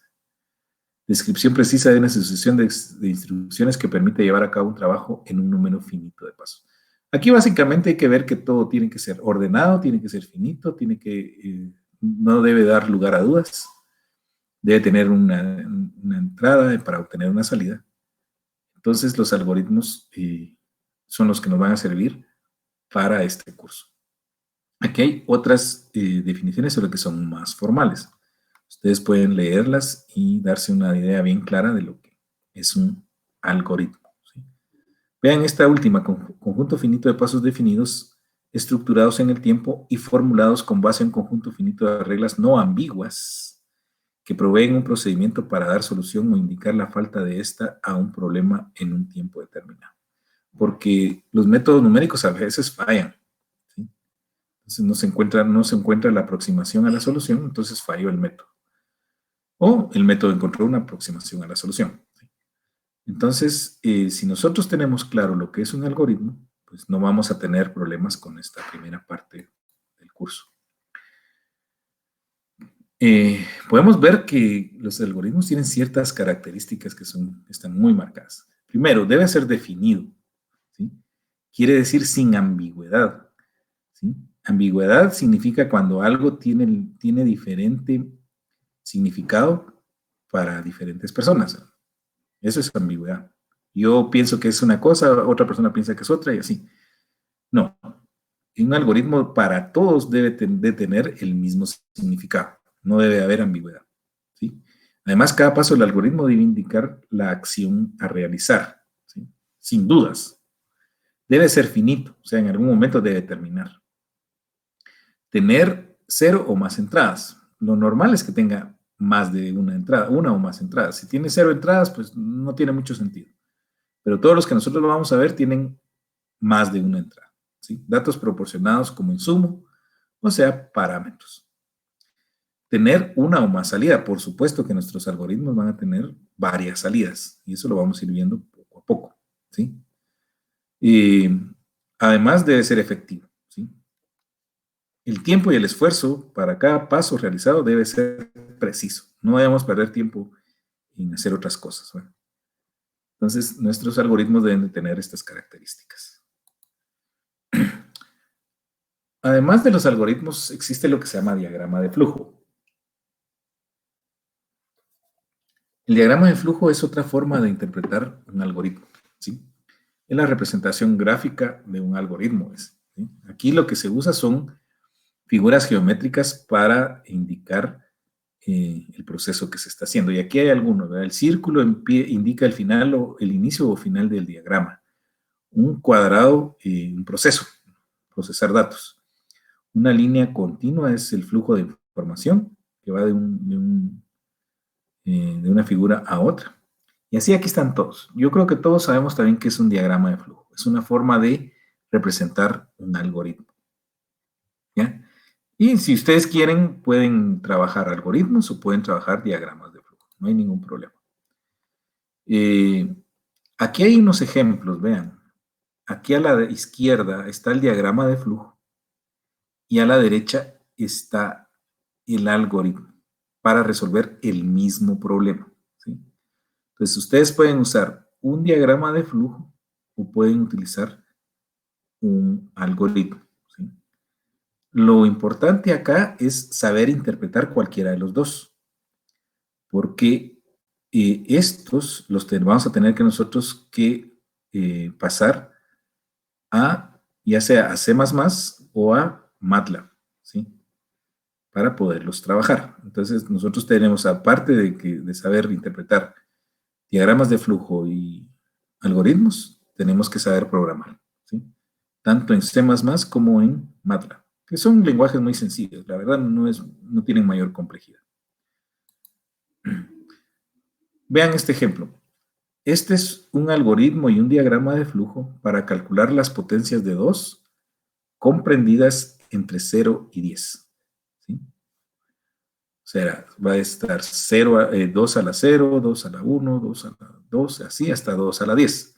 Speaker 1: Descripción precisa de una sucesión de instrucciones que permite llevar a cabo un trabajo en un número finito de pasos. Aquí básicamente hay que ver que todo tiene que ser ordenado, tiene que ser finito, no debe dar lugar a dudas, debe tener una entrada para obtener una salida. Entonces los algoritmos son los que nos van a servir para este curso. Aquí hay otras definiciones sobre que son más formales. Ustedes pueden leerlas y darse una idea bien clara de lo que es un algoritmo. ¿Sí? Vean esta última, conjunto finito de pasos definidos, estructurados en el tiempo y formulados con base en un conjunto finito de reglas no ambiguas que proveen un procedimiento para dar solución o indicar la falta de esta a un problema en un tiempo determinado. Porque los métodos numéricos a veces fallan. ¿Sí? Entonces no se encuentra la aproximación a la solución, entonces falló el método. O el método encontró una aproximación a la solución. ¿Sí? Entonces, si nosotros tenemos claro lo que es un algoritmo, pues no vamos a tener problemas con esta primera parte del curso. Podemos ver que los algoritmos tienen ciertas características que están muy marcadas. Primero, debe ser definido. ¿Sí? Quiere decir sin ambigüedad. ¿Sí? Ambigüedad significa cuando algo tiene diferente significado para diferentes personas. Eso es ambigüedad. Yo pienso que es una cosa, otra persona piensa que es otra y así. No. Un algoritmo para todos debe de tener el mismo significado. No debe haber ambigüedad. ¿Sí? Además, cada paso del algoritmo debe indicar la acción a realizar. ¿Sí? Sin dudas. Debe ser finito, o sea, en algún momento debe terminar. Tener 0 o más entradas. Lo normal es que tenga más de una entrada, una o más entradas. Si tiene 0 entradas, pues no tiene mucho sentido. Pero todos los que nosotros vamos a ver tienen más de una entrada. ¿Sí? Datos proporcionados como insumo, o sea, parámetros. Tener una o más salida. Por supuesto que nuestros algoritmos van a tener varias salidas, y eso lo vamos a ir viendo poco a poco. ¿Sí? Además, debe ser efectivo. ¿Sí? El tiempo y el esfuerzo para cada paso realizado debe ser preciso. No debemos perder tiempo en hacer otras cosas. ¿Verdad? Entonces, nuestros algoritmos deben de tener estas características. Además de los algoritmos, existe lo que se llama diagrama de flujo. El diagrama de flujo es otra forma de interpretar un algoritmo, ¿sí? Es la representación gráfica de un algoritmo. ¿Sí? Aquí lo que se usa son figuras geométricas para indicar el proceso que se está haciendo. Y aquí hay algunos, ¿verdad? El círculo indica el final o el inicio o final del diagrama. Un cuadrado, un proceso, procesar datos. Una línea continua es el flujo de información que va de una figura a otra. Y así aquí están todos. Yo creo que todos sabemos también que es un diagrama de flujo. Es una forma de representar un algoritmo. ¿Ya? Y si ustedes quieren, pueden trabajar algoritmos o pueden trabajar diagramas de flujo. No hay ningún problema. Aquí hay unos ejemplos, vean. Aquí a la izquierda está el diagrama de flujo y a la derecha está el algoritmo para resolver el mismo problema. ¿Sí? Entonces, ustedes pueden usar un diagrama de flujo o pueden utilizar un algoritmo. ¿Sí? Lo importante acá es saber interpretar cualquiera de los dos, porque estos los vamos a tener que nosotros que pasar a, ya sea a C++ o a MATLAB, ¿sí? Para poderlos trabajar. Entonces, nosotros tenemos, aparte de saber interpretar diagramas de flujo y algoritmos, tenemos que saber programar, ¿sí? Tanto en C++ como en MATLAB, que son lenguajes muy sencillos, la verdad no tienen mayor complejidad. Vean este ejemplo. Este es un algoritmo y un diagrama de flujo para calcular las potencias de 2 comprendidas entre 0 y 10. ¿Sí? O sea, va a estar 2 a la 0, 2 a la 1, 2 a la 2, así hasta 2 a la 10.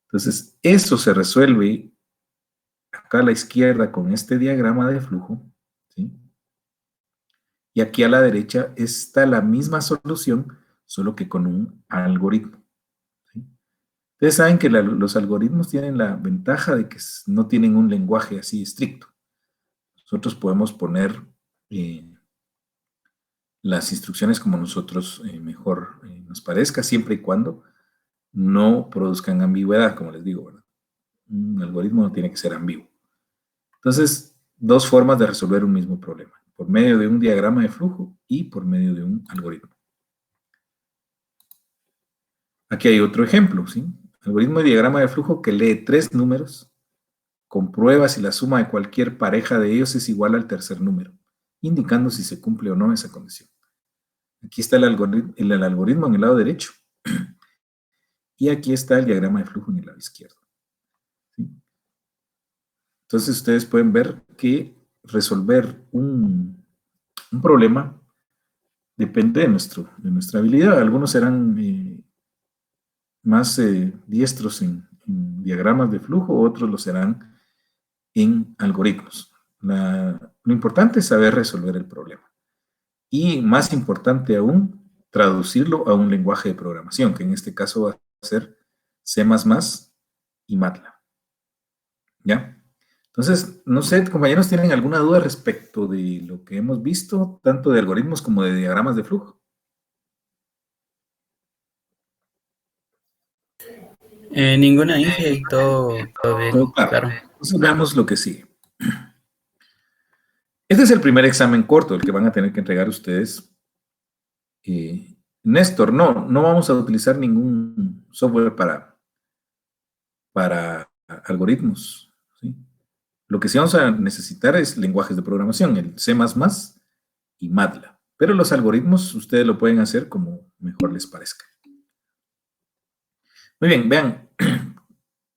Speaker 1: Entonces, eso se resuelve acá a la izquierda con este diagrama de flujo, ¿sí? Y aquí a la derecha está la misma solución, solo que con un algoritmo. ¿Sí? Ustedes saben que los algoritmos tienen la ventaja de que no tienen un lenguaje así estricto. Nosotros podemos poner las instrucciones como nosotros mejor nos parezca, siempre y cuando no produzcan ambigüedad, como les digo, ¿verdad? Un algoritmo no tiene que ser ambiguo. Entonces, dos formas de resolver un mismo problema, por medio de un diagrama de flujo y por medio de un algoritmo. Aquí hay otro ejemplo, ¿sí? Algoritmo de diagrama de flujo que lee 3 números, comprueba si la suma de cualquier pareja de ellos es igual al tercer número, indicando si se cumple o no esa condición. Aquí está el algoritmo en el lado derecho y aquí está el diagrama de flujo en el lado izquierdo. ¿Sí? Entonces ustedes pueden ver que resolver un problema depende de nuestra habilidad. Algunos serán más diestros en diagramas de flujo, otros lo serán en algoritmos. Lo importante es saber resolver el problema. Y más importante aún, traducirlo a un lenguaje de programación, que en este caso va a ser C++ y MATLAB. ¿Ya? Entonces, no sé, compañeros, ¿tienen alguna duda respecto de lo que hemos visto, tanto de algoritmos como de diagramas de flujo?
Speaker 6: Ninguna Inge, todo bien,
Speaker 1: Todo claro.
Speaker 6: claro.
Speaker 1: Entonces veamos lo que sigue. Este es el primer examen corto, el que van a tener que entregar ustedes. Néstor, no vamos a utilizar ningún software para algoritmos, ¿sí? Lo que sí vamos a necesitar es lenguajes de programación, el C++ y MATLAB. Pero los algoritmos ustedes lo pueden hacer como mejor les parezca. Muy bien, vean.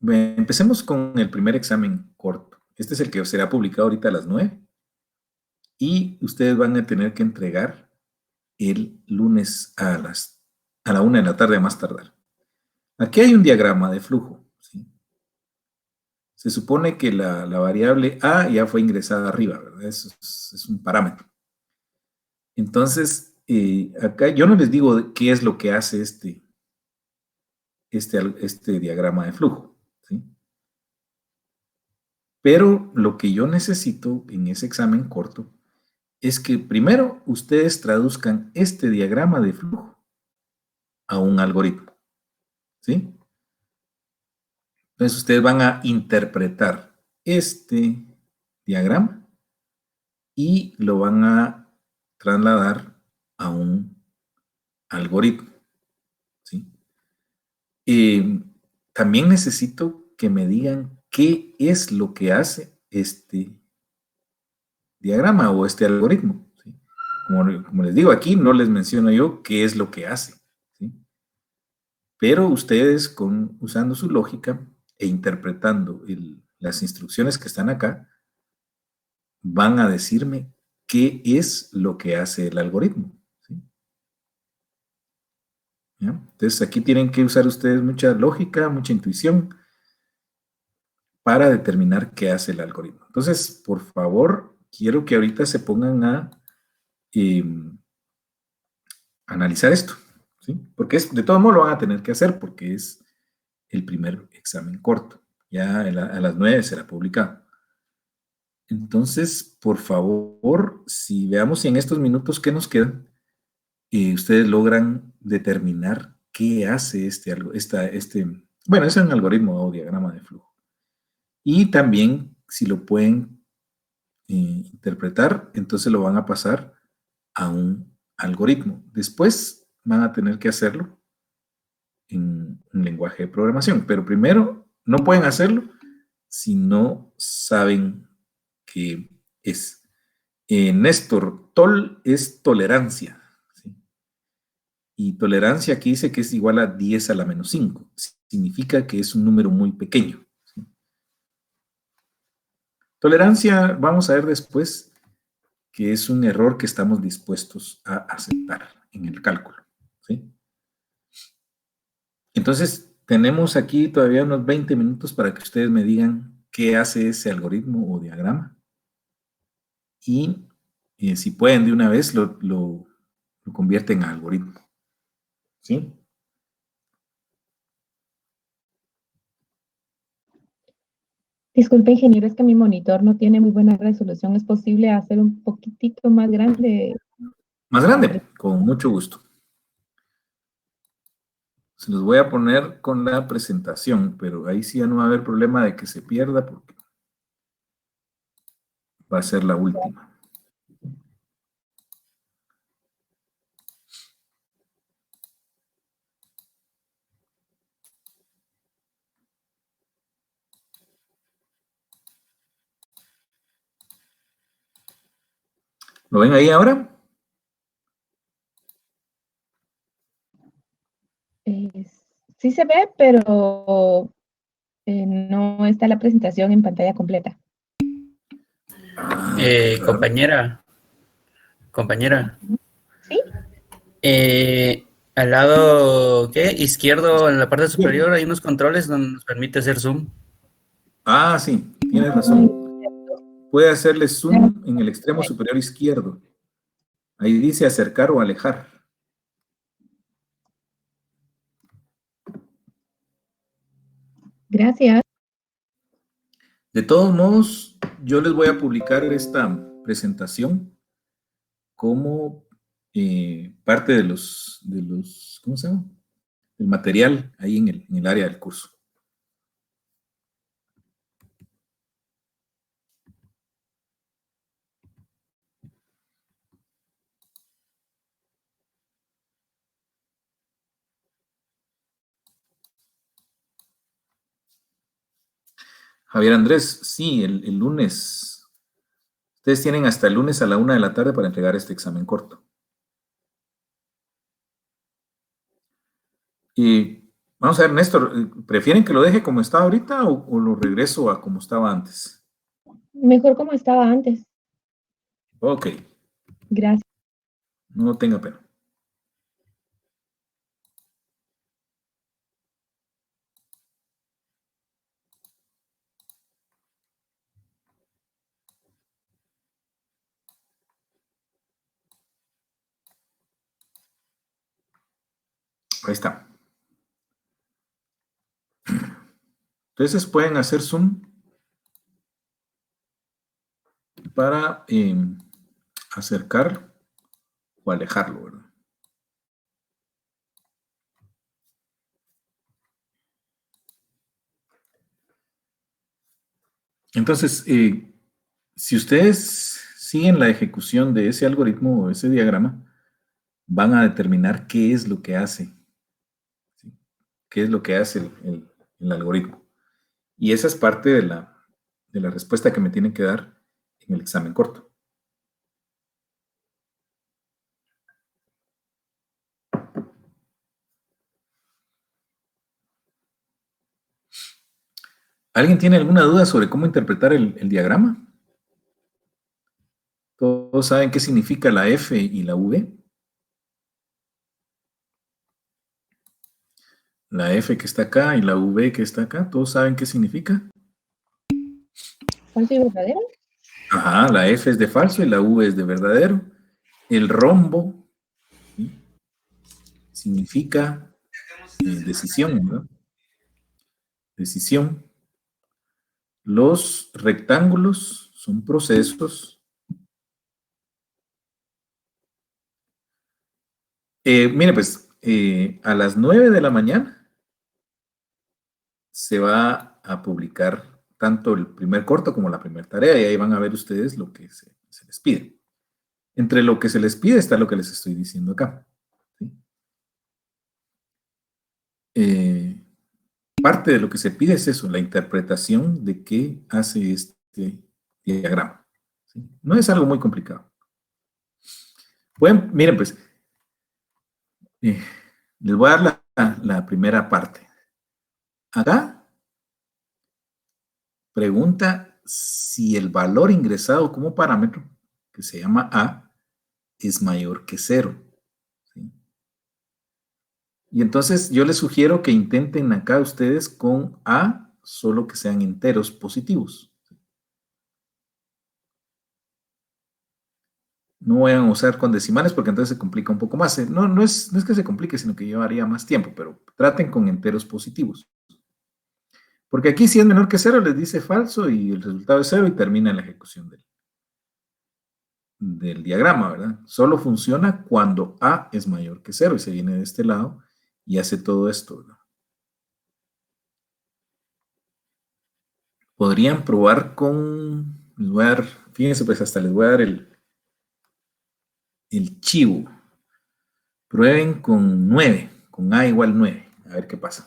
Speaker 1: Empecemos con el primer examen corto. Este es el que será publicado ahorita a las 9. Y ustedes van a tener que entregar el lunes a la 1 de la tarde a más tardar. Aquí hay un diagrama de flujo, ¿sí? Se supone que la variable A ya fue ingresada arriba, ¿verdad? Eso es un parámetro. Entonces, acá yo no les digo qué es lo que hace este diagrama de flujo, ¿sí? Pero lo que yo necesito en ese examen corto es que primero ustedes traduzcan este diagrama de flujo a un algoritmo. ¿Sí? Entonces ustedes van a interpretar este diagrama y lo van a trasladar a un algoritmo. ¿Sí? También necesito que me digan qué es lo que hace este diagrama o este algoritmo. ¿Sí? Como les digo, aquí no les menciono yo qué es lo que hace. ¿Sí? Pero ustedes, usando su lógica e interpretando las instrucciones que están acá, van a decirme qué es lo que hace el algoritmo. ¿Sí? ¿Ya? Entonces aquí tienen que usar ustedes mucha lógica, mucha intuición para determinar qué hace el algoritmo. Entonces, por favor, quiero que ahorita se pongan a analizar esto, ¿sí? Porque de todo modo lo van a tener que hacer porque es el primer examen corto. Ya a las 9 será publicado. Entonces, por favor, si veamos si en estos minutos que nos quedan, ustedes logran determinar qué hace bueno, es un algoritmo o diagrama de flujo. Y también, si lo pueden interpretar, entonces lo van a pasar a un algoritmo. Después van a tener que hacerlo en un lenguaje de programación, pero primero no pueden hacerlo si no saben qué es. Néstor, tol es tolerancia, ¿sí? Y tolerancia aquí dice que es igual a 10 a la menos 5. Significa que es un número muy pequeño, ¿sí? Tolerancia, vamos a ver después, que es un error que estamos dispuestos a aceptar en el cálculo, ¿sí? Entonces, tenemos aquí todavía unos 20 minutos para que ustedes me digan qué hace ese algoritmo o diagrama. Y si pueden de una vez, lo convierten a algoritmo. ¿Sí?
Speaker 4: Disculpe, ingeniero, es que mi monitor no tiene muy buena resolución. ¿Es posible hacer un poquitito más grande?
Speaker 1: Más grande, con mucho gusto. Se los voy a poner con la presentación, pero ahí sí ya no va a haber problema de que se pierda porque va a ser la última. ¿Lo ven ahí ahora?
Speaker 4: Sí se ve, pero no está la presentación en pantalla completa.
Speaker 6: Compañera.
Speaker 4: ¿Sí?
Speaker 6: Al lado, ¿qué? Izquierdo, en la parte superior, hay unos controles donde nos permite hacer zoom.
Speaker 1: Ah, sí, tienes razón. Puede hacerle zoom en el extremo superior izquierdo. Ahí dice acercar o alejar.
Speaker 4: Gracias.
Speaker 1: De todos modos, yo les voy a publicar esta presentación como parte de ¿cómo se llama? El material ahí en el área del curso. Javier Andrés, sí, el lunes. Ustedes tienen hasta el lunes a la 1 de la tarde para entregar este examen corto. Y vamos a ver, Néstor, ¿prefieren que lo deje como está ahorita o lo regreso a como estaba antes?
Speaker 4: Mejor como estaba antes.
Speaker 1: Ok.
Speaker 4: Gracias.
Speaker 1: No tenga pena. Ahí está. Entonces pueden hacer zoom para acercar o alejarlo, ¿verdad? Entonces, si ustedes siguen la ejecución de ese algoritmo o ese diagrama, van a determinar qué es lo que hace, ¿sí? Qué es lo que hace el algoritmo. Y esa es parte de la respuesta que me tienen que dar en el examen corto. ¿Alguien tiene alguna duda sobre cómo interpretar el diagrama? ¿Todos saben qué significa la F y la V? La F que está acá y la V que está acá, ¿todos saben qué significa?
Speaker 4: ¿Falso y verdadero?
Speaker 1: Ajá, la F es de falso y la V es de verdadero. El rombo, ¿sí?, significa decisión, ¿verdad? Decisión. Los rectángulos son procesos. Mire, pues, a las 9 de la mañana se va a publicar tanto el primer corto como la primera tarea y ahí van a ver ustedes lo que se les pide. Entre lo que se les pide está lo que les estoy diciendo acá, ¿sí? Parte de lo que se pide es eso, la interpretación de qué hace este diagrama, ¿sí? No es algo muy complicado. Miren, pues, les voy a dar la primera parte. Acá pregunta si el valor ingresado como parámetro, que se llama A, es mayor que 0. ¿Sí? Y entonces yo les sugiero que intenten acá ustedes con A, solo que sean enteros positivos. No vayan a usar con decimales porque entonces se complica un poco más. No es que se complique, sino que llevaría más tiempo, pero traten con enteros positivos. Porque aquí si es menor que 0 les dice falso y el resultado es 0 y termina la ejecución del diagrama, ¿verdad? Solo funciona cuando A es mayor que 0 y se viene de este lado y hace todo esto, ¿verdad? Podrían probar les voy a dar, fíjense, pues hasta les voy a dar el chivo. Prueben con 9, con A igual 9, a ver qué pasa.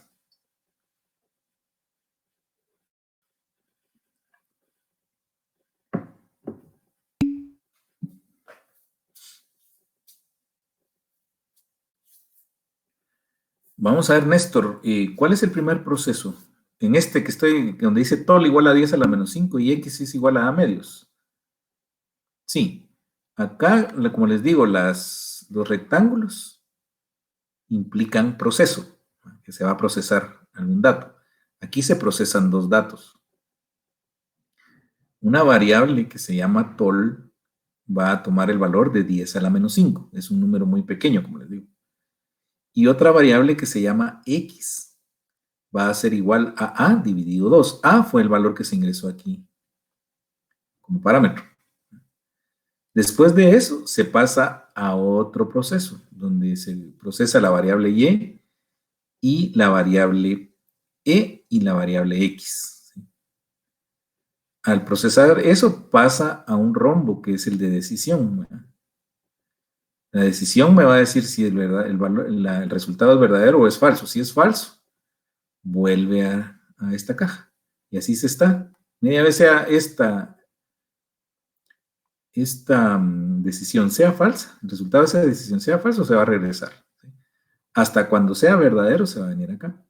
Speaker 1: Vamos a ver, Néstor, ¿cuál es el primer proceso? En este que estoy, donde dice tol igual a 10 a la menos 5 y x es igual a medios. Sí, acá, como les digo, los rectángulos implican proceso, que se va a procesar algún dato. Aquí se procesan dos datos. Una variable que se llama tol va a tomar el valor de 10 a la menos 5. Es un número muy pequeño, como les digo. Y otra variable que se llama x va a ser igual a dividido 2. A fue el valor que se ingresó aquí como parámetro. Después de eso, se pasa a otro proceso, donde se procesa la variable y la variable e y la variable x. Al procesar eso, pasa a un rombo, que es el de decisión, ¿verdad? La decisión me va a decir si el resultado es verdadero o es falso. Si es falso, vuelve a esta caja. Y así se está. Media vez sea esta decisión sea falsa, el resultado de esa decisión sea falso, se va a regresar, ¿sí? Hasta cuando sea verdadero se va a venir acá.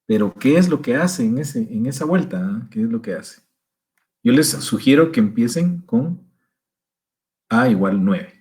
Speaker 1: Pero, ¿qué es lo que hace en esa vuelta? ¿Qué es lo que hace? Yo les sugiero que empiecen con A igual 9.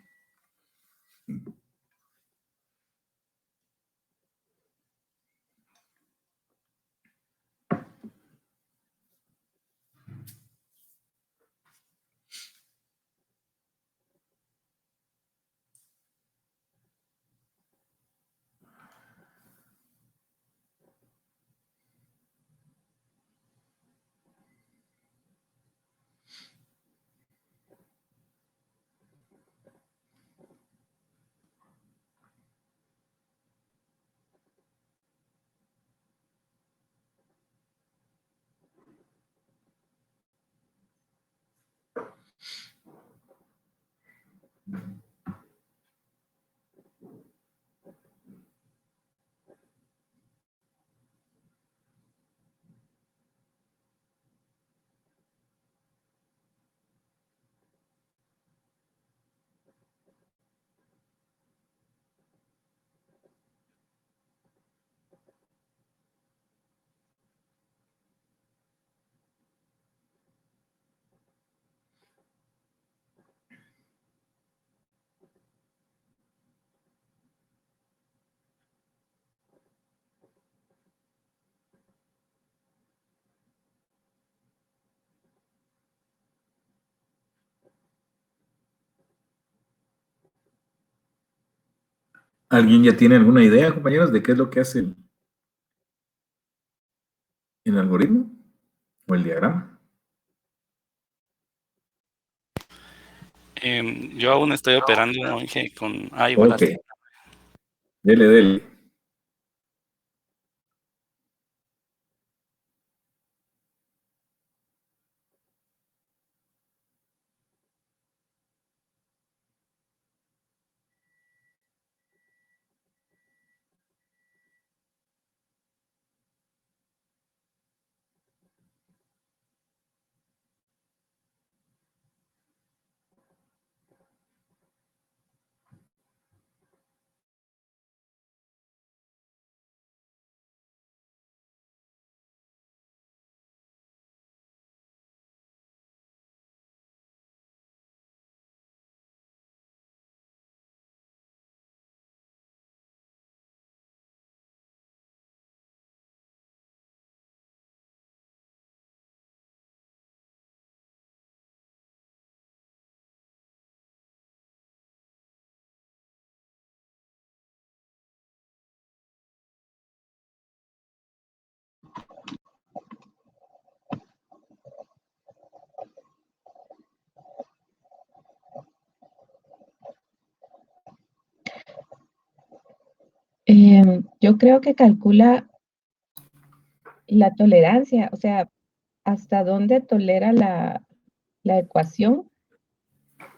Speaker 1: ¿Alguien ya tiene alguna idea, compañeros, de qué es lo que hace el algoritmo o el diagrama?
Speaker 2: Yo aún estoy operando con A igual a C.
Speaker 1: Dele.
Speaker 4: Yo creo que calcula la tolerancia, o sea, hasta dónde tolera la ecuación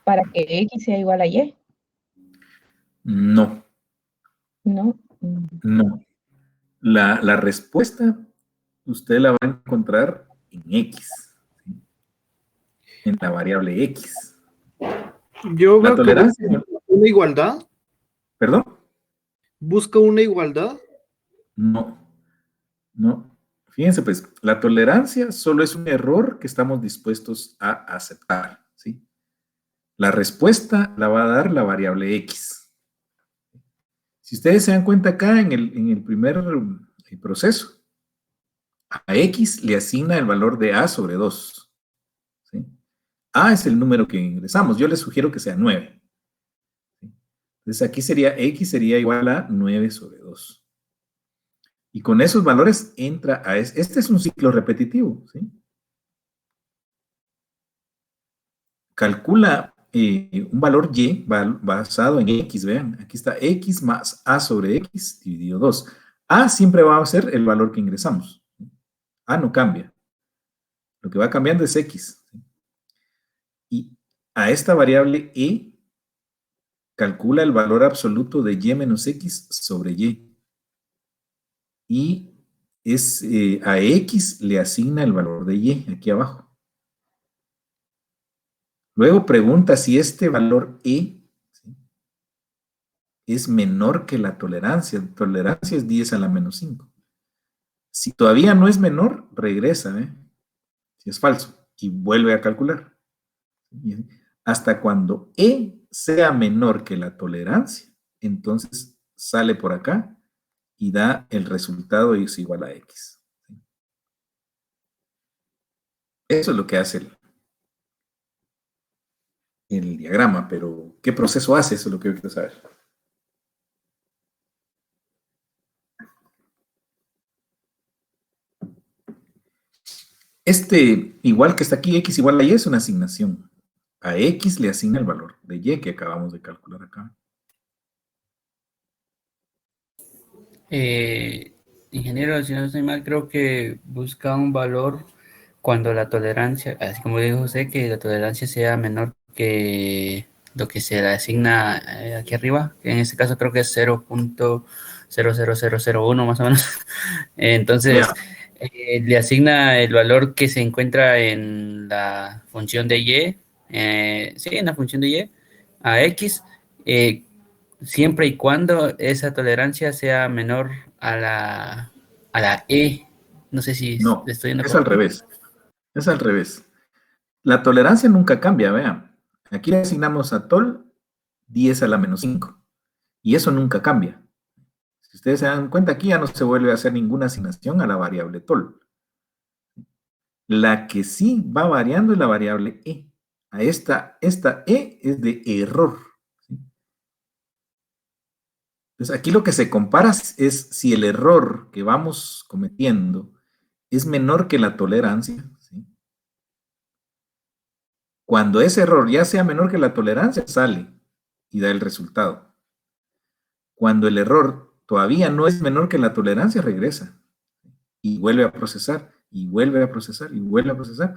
Speaker 4: para que X sea igual a Y,
Speaker 1: No,
Speaker 4: ¿no?
Speaker 1: no. La respuesta usted la va a encontrar en X, ¿sí? En la variable X.
Speaker 3: Yo
Speaker 1: La
Speaker 3: veo que busca
Speaker 1: tolerancia,
Speaker 3: una igualdad.
Speaker 1: ¿perdón?
Speaker 3: ¿Busca una igualdad?
Speaker 1: No. Fíjense, pues, la tolerancia solo es un error que estamos dispuestos a aceptar, ¿sí? La respuesta la va a dar la variable X. Si ustedes se dan cuenta acá en el primer proceso, a X le asigna el valor de A sobre 2, ¿sí? A es el número que ingresamos. Yo les sugiero que sea 9. ¿Sí? Entonces aquí sería X sería igual a 9 sobre 2. Y con esos valores entra a... Este es un ciclo repetitivo, ¿sí? Calcula un valor Y basado en X, vean, aquí está X más A sobre X dividido 2. A siempre va a ser el valor que ingresamos. A no cambia. Lo que va cambiando es X. ¿Sí? Y a esta variable E calcula el valor absoluto de Y menos X sobre Y. Y a X le asigna el valor de Y aquí abajo. Luego pregunta si este valor E, ¿sí?, es menor que la tolerancia. La tolerancia es 10 a la menos 5. Si todavía no es menor, regresa, ¿eh? Si es falso, y vuelve a calcular. Hasta cuando E sea menor que la tolerancia, entonces sale por acá y da el resultado y es igual a X. Eso es lo que hace el diagrama, pero ¿qué proceso hace? Eso es lo que yo quiero saber. Igual que está aquí, X igual a Y, es una asignación. A X le asigna el valor de Y que acabamos de calcular acá.
Speaker 6: Ingeniero, si no estoy mal, creo que busca un valor cuando la tolerancia, así como dijo José, que la tolerancia sea menor que lo que se le asigna aquí arriba, que en este caso creo que es 0.00001 más o menos. Entonces, le asigna el valor que se encuentra en la función de y, sí, en la función de y, a x, siempre y cuando esa tolerancia sea menor a la e. No sé si
Speaker 1: No,
Speaker 6: estoy en lo
Speaker 1: es al
Speaker 6: correcto.
Speaker 1: revés. Es al revés. La tolerancia nunca cambia, vean. Aquí le asignamos a tol 10 a la menos 5. Y eso nunca cambia. Si ustedes se dan cuenta, aquí ya no se vuelve a hacer ninguna asignación a la variable tol. La que sí va variando es la variable e. A esta e es de error. Entonces, aquí lo que se compara es si el error que vamos cometiendo es menor que la tolerancia. ¿Sí? Cuando ese error ya sea menor que la tolerancia, sale y da el resultado. Cuando el error todavía no es menor que la tolerancia, regresa y vuelve a procesar, y vuelve a procesar, y vuelve a procesar.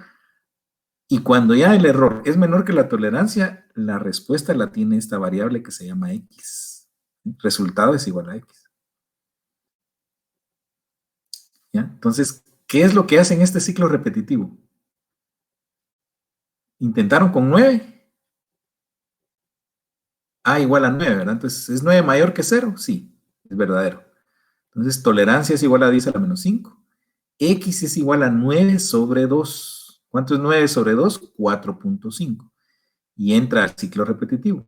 Speaker 1: Y cuando ya el error es menor que la tolerancia, la respuesta la tiene esta variable que se llama x. Resultado es igual a x. ¿Ya? Entonces, ¿qué es lo que hace en este ciclo repetitivo? Intentaron con 9. A igual a 9, ¿verdad? Entonces, ¿es 9 mayor que 0? Sí, es verdadero. Entonces, tolerancia es igual a 10 a la menos 5. X es igual a 9 sobre 2. ¿Cuánto es 9 sobre 2? 4.5. Y entra al ciclo repetitivo.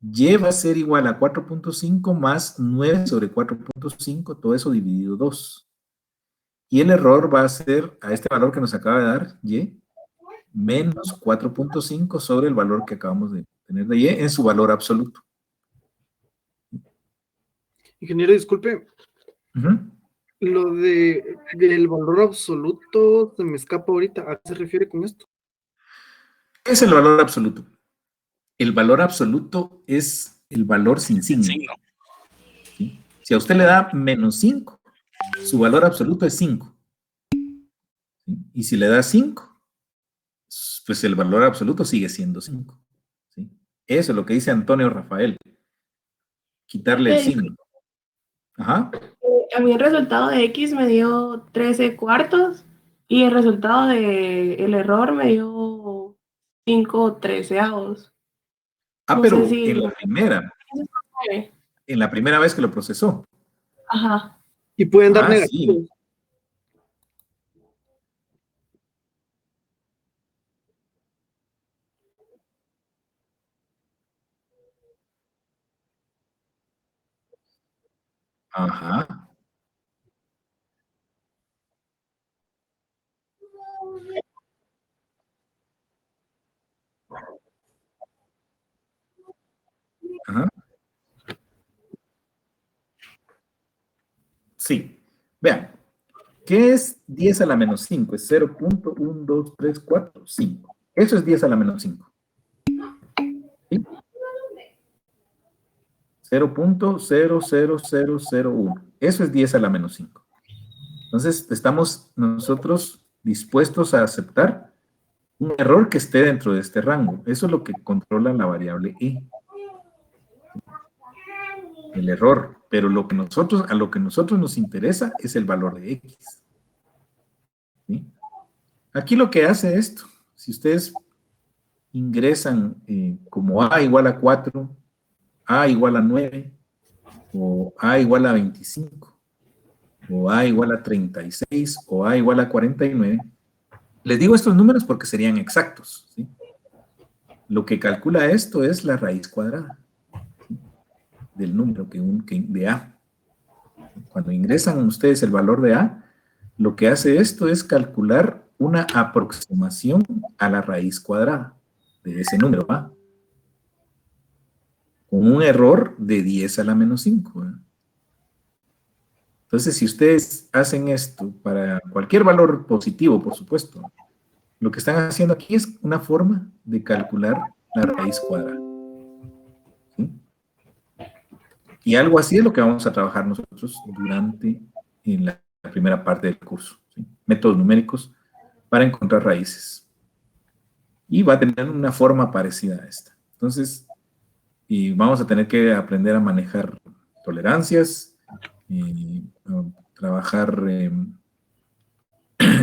Speaker 1: Y va a ser igual a 4.5 más 9 sobre 4.5, todo eso dividido 2. Y el error va a ser a este valor que nos acaba de dar, y, menos 4.5 sobre el valor que acabamos de tener de y en su valor absoluto.
Speaker 3: Ingeniero, disculpe. Lo del valor absoluto se me escapa ahorita. ¿A qué se refiere con esto?
Speaker 1: ¿Qué es el valor absoluto? El valor absoluto es el valor sin signo. ¿Sí? Si a usted le da menos 5, su valor absoluto es 5. ¿Sí? Y si le da 5, pues el valor absoluto sigue siendo 5. ¿Sí? Eso es lo que dice Antonio Rafael. Quitarle el signo. Ajá.
Speaker 7: A mí el resultado de X me dio 13 cuartos y el resultado del error me dio 5 treceavos.
Speaker 1: No pero sé si en la primera vez que lo procesó.
Speaker 7: Ajá.
Speaker 3: Y pueden dar negativos.
Speaker 1: Sí. Ajá. Ajá. Sí. Vean, ¿qué es 10 a la menos 5? Es 0.12345. Eso es 10 a la menos 5. ¿Sí? 0.00001. Eso es 10 a la menos 5. Entonces, estamos nosotros dispuestos a aceptar un error que esté dentro de este rango. Eso es lo que controla la variable e. El error. Pero a lo que nosotros nos interesa es el valor de x. ¿Sí? Aquí lo que hace esto, si ustedes ingresan como a igual a 4, a igual a 9, o a igual a 25, o a igual a 36, o a igual a 49, les digo estos números porque serían exactos. ¿Sí? Lo que calcula esto es la raíz cuadrada, ¿sí? Del número de a. Cuando ingresan ustedes el valor de a, lo que hace esto es calcular una aproximación a la raíz cuadrada de ese número a, con un error de 10 a la menos 5. Entonces, si ustedes hacen esto para cualquier valor positivo, por supuesto, lo que están haciendo aquí es una forma de calcular la raíz cuadrada. ¿Sí? Y algo así es lo que vamos a trabajar nosotros en la primera parte del curso. ¿Sí? Métodos numéricos para encontrar raíces. Y va a tener una forma parecida a esta. Entonces, y vamos a tener que aprender a manejar tolerancias, trabajar,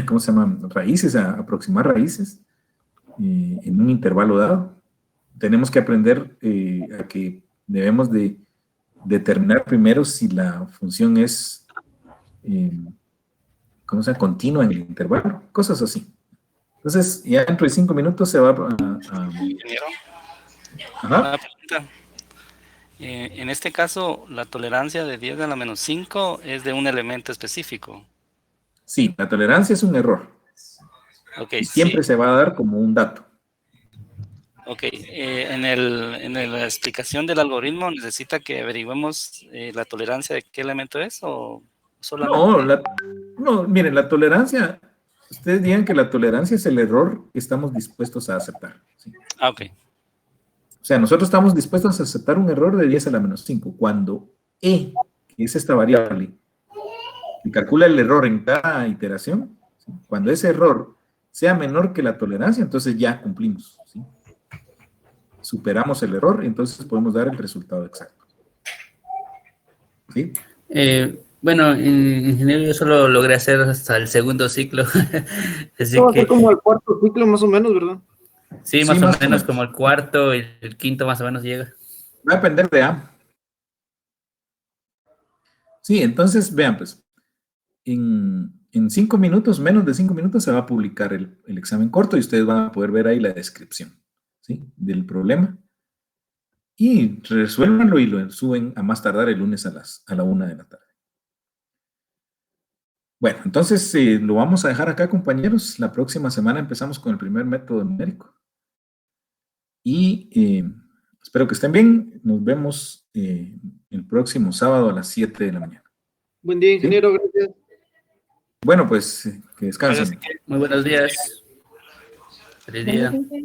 Speaker 1: ¿cómo se llama? Raíces, a aproximar raíces en un intervalo dado. Tenemos que aprender a que debemos de determinar primero si la función es, ¿cómo se llama? Continua en el intervalo, cosas así. Entonces, ya dentro de 5 minutos se va a
Speaker 2: Ingeniero,
Speaker 1: Ajá.
Speaker 2: una pregunta. En este caso, la tolerancia de 10 a la menos 5 es de un elemento específico.
Speaker 1: Sí, la tolerancia es un error.
Speaker 2: Okay,
Speaker 1: y siempre
Speaker 2: sí.
Speaker 1: se va a dar como un dato.
Speaker 2: Ok, en la explicación del algoritmo, ¿necesita que averigüemos la tolerancia de qué elemento es o solamente?
Speaker 1: No, miren, la tolerancia, ustedes digan que la tolerancia es el error que estamos dispuestos a aceptar. ¿Sí?
Speaker 2: Ah, ok.
Speaker 1: O sea, nosotros estamos dispuestos a aceptar un error de 10 a la menos 5. Cuando E, que es esta variable, que calcula el error en cada iteración, ¿sí? Cuando ese error sea menor que la tolerancia, entonces ya cumplimos. ¿Sí? Superamos el error y entonces podemos dar el resultado exacto. ¿Sí?
Speaker 6: Bueno, ingeniero, yo solo logré hacer hasta el segundo ciclo. Así
Speaker 3: Va a ser
Speaker 6: que
Speaker 3: como el cuarto ciclo más o menos, ¿verdad?
Speaker 6: sí,
Speaker 1: Sí,
Speaker 6: más o
Speaker 1: más o
Speaker 6: menos
Speaker 1: menos.
Speaker 6: como el cuarto y el quinto más o menos llega.
Speaker 1: Va a depender de A. Sí, entonces vean, pues, en 5 minutos, menos de 5 minutos, se va a publicar el examen corto y ustedes van a poder ver ahí la descripción, ¿sí? Del problema. Y resuélvanlo y lo suben a más tardar el lunes a la 1 de la tarde. Bueno, entonces lo vamos a dejar acá, compañeros. La próxima semana empezamos con el primer método numérico. Y espero que estén bien. Nos vemos el próximo sábado a las 7 de la mañana.
Speaker 3: Buen día,
Speaker 1: ¿Sí?
Speaker 3: ingeniero, gracias.
Speaker 1: Bueno, pues que
Speaker 2: Gracias.
Speaker 1: descansen.
Speaker 6: Muy buenos días. Feliz día.
Speaker 4: Gracias.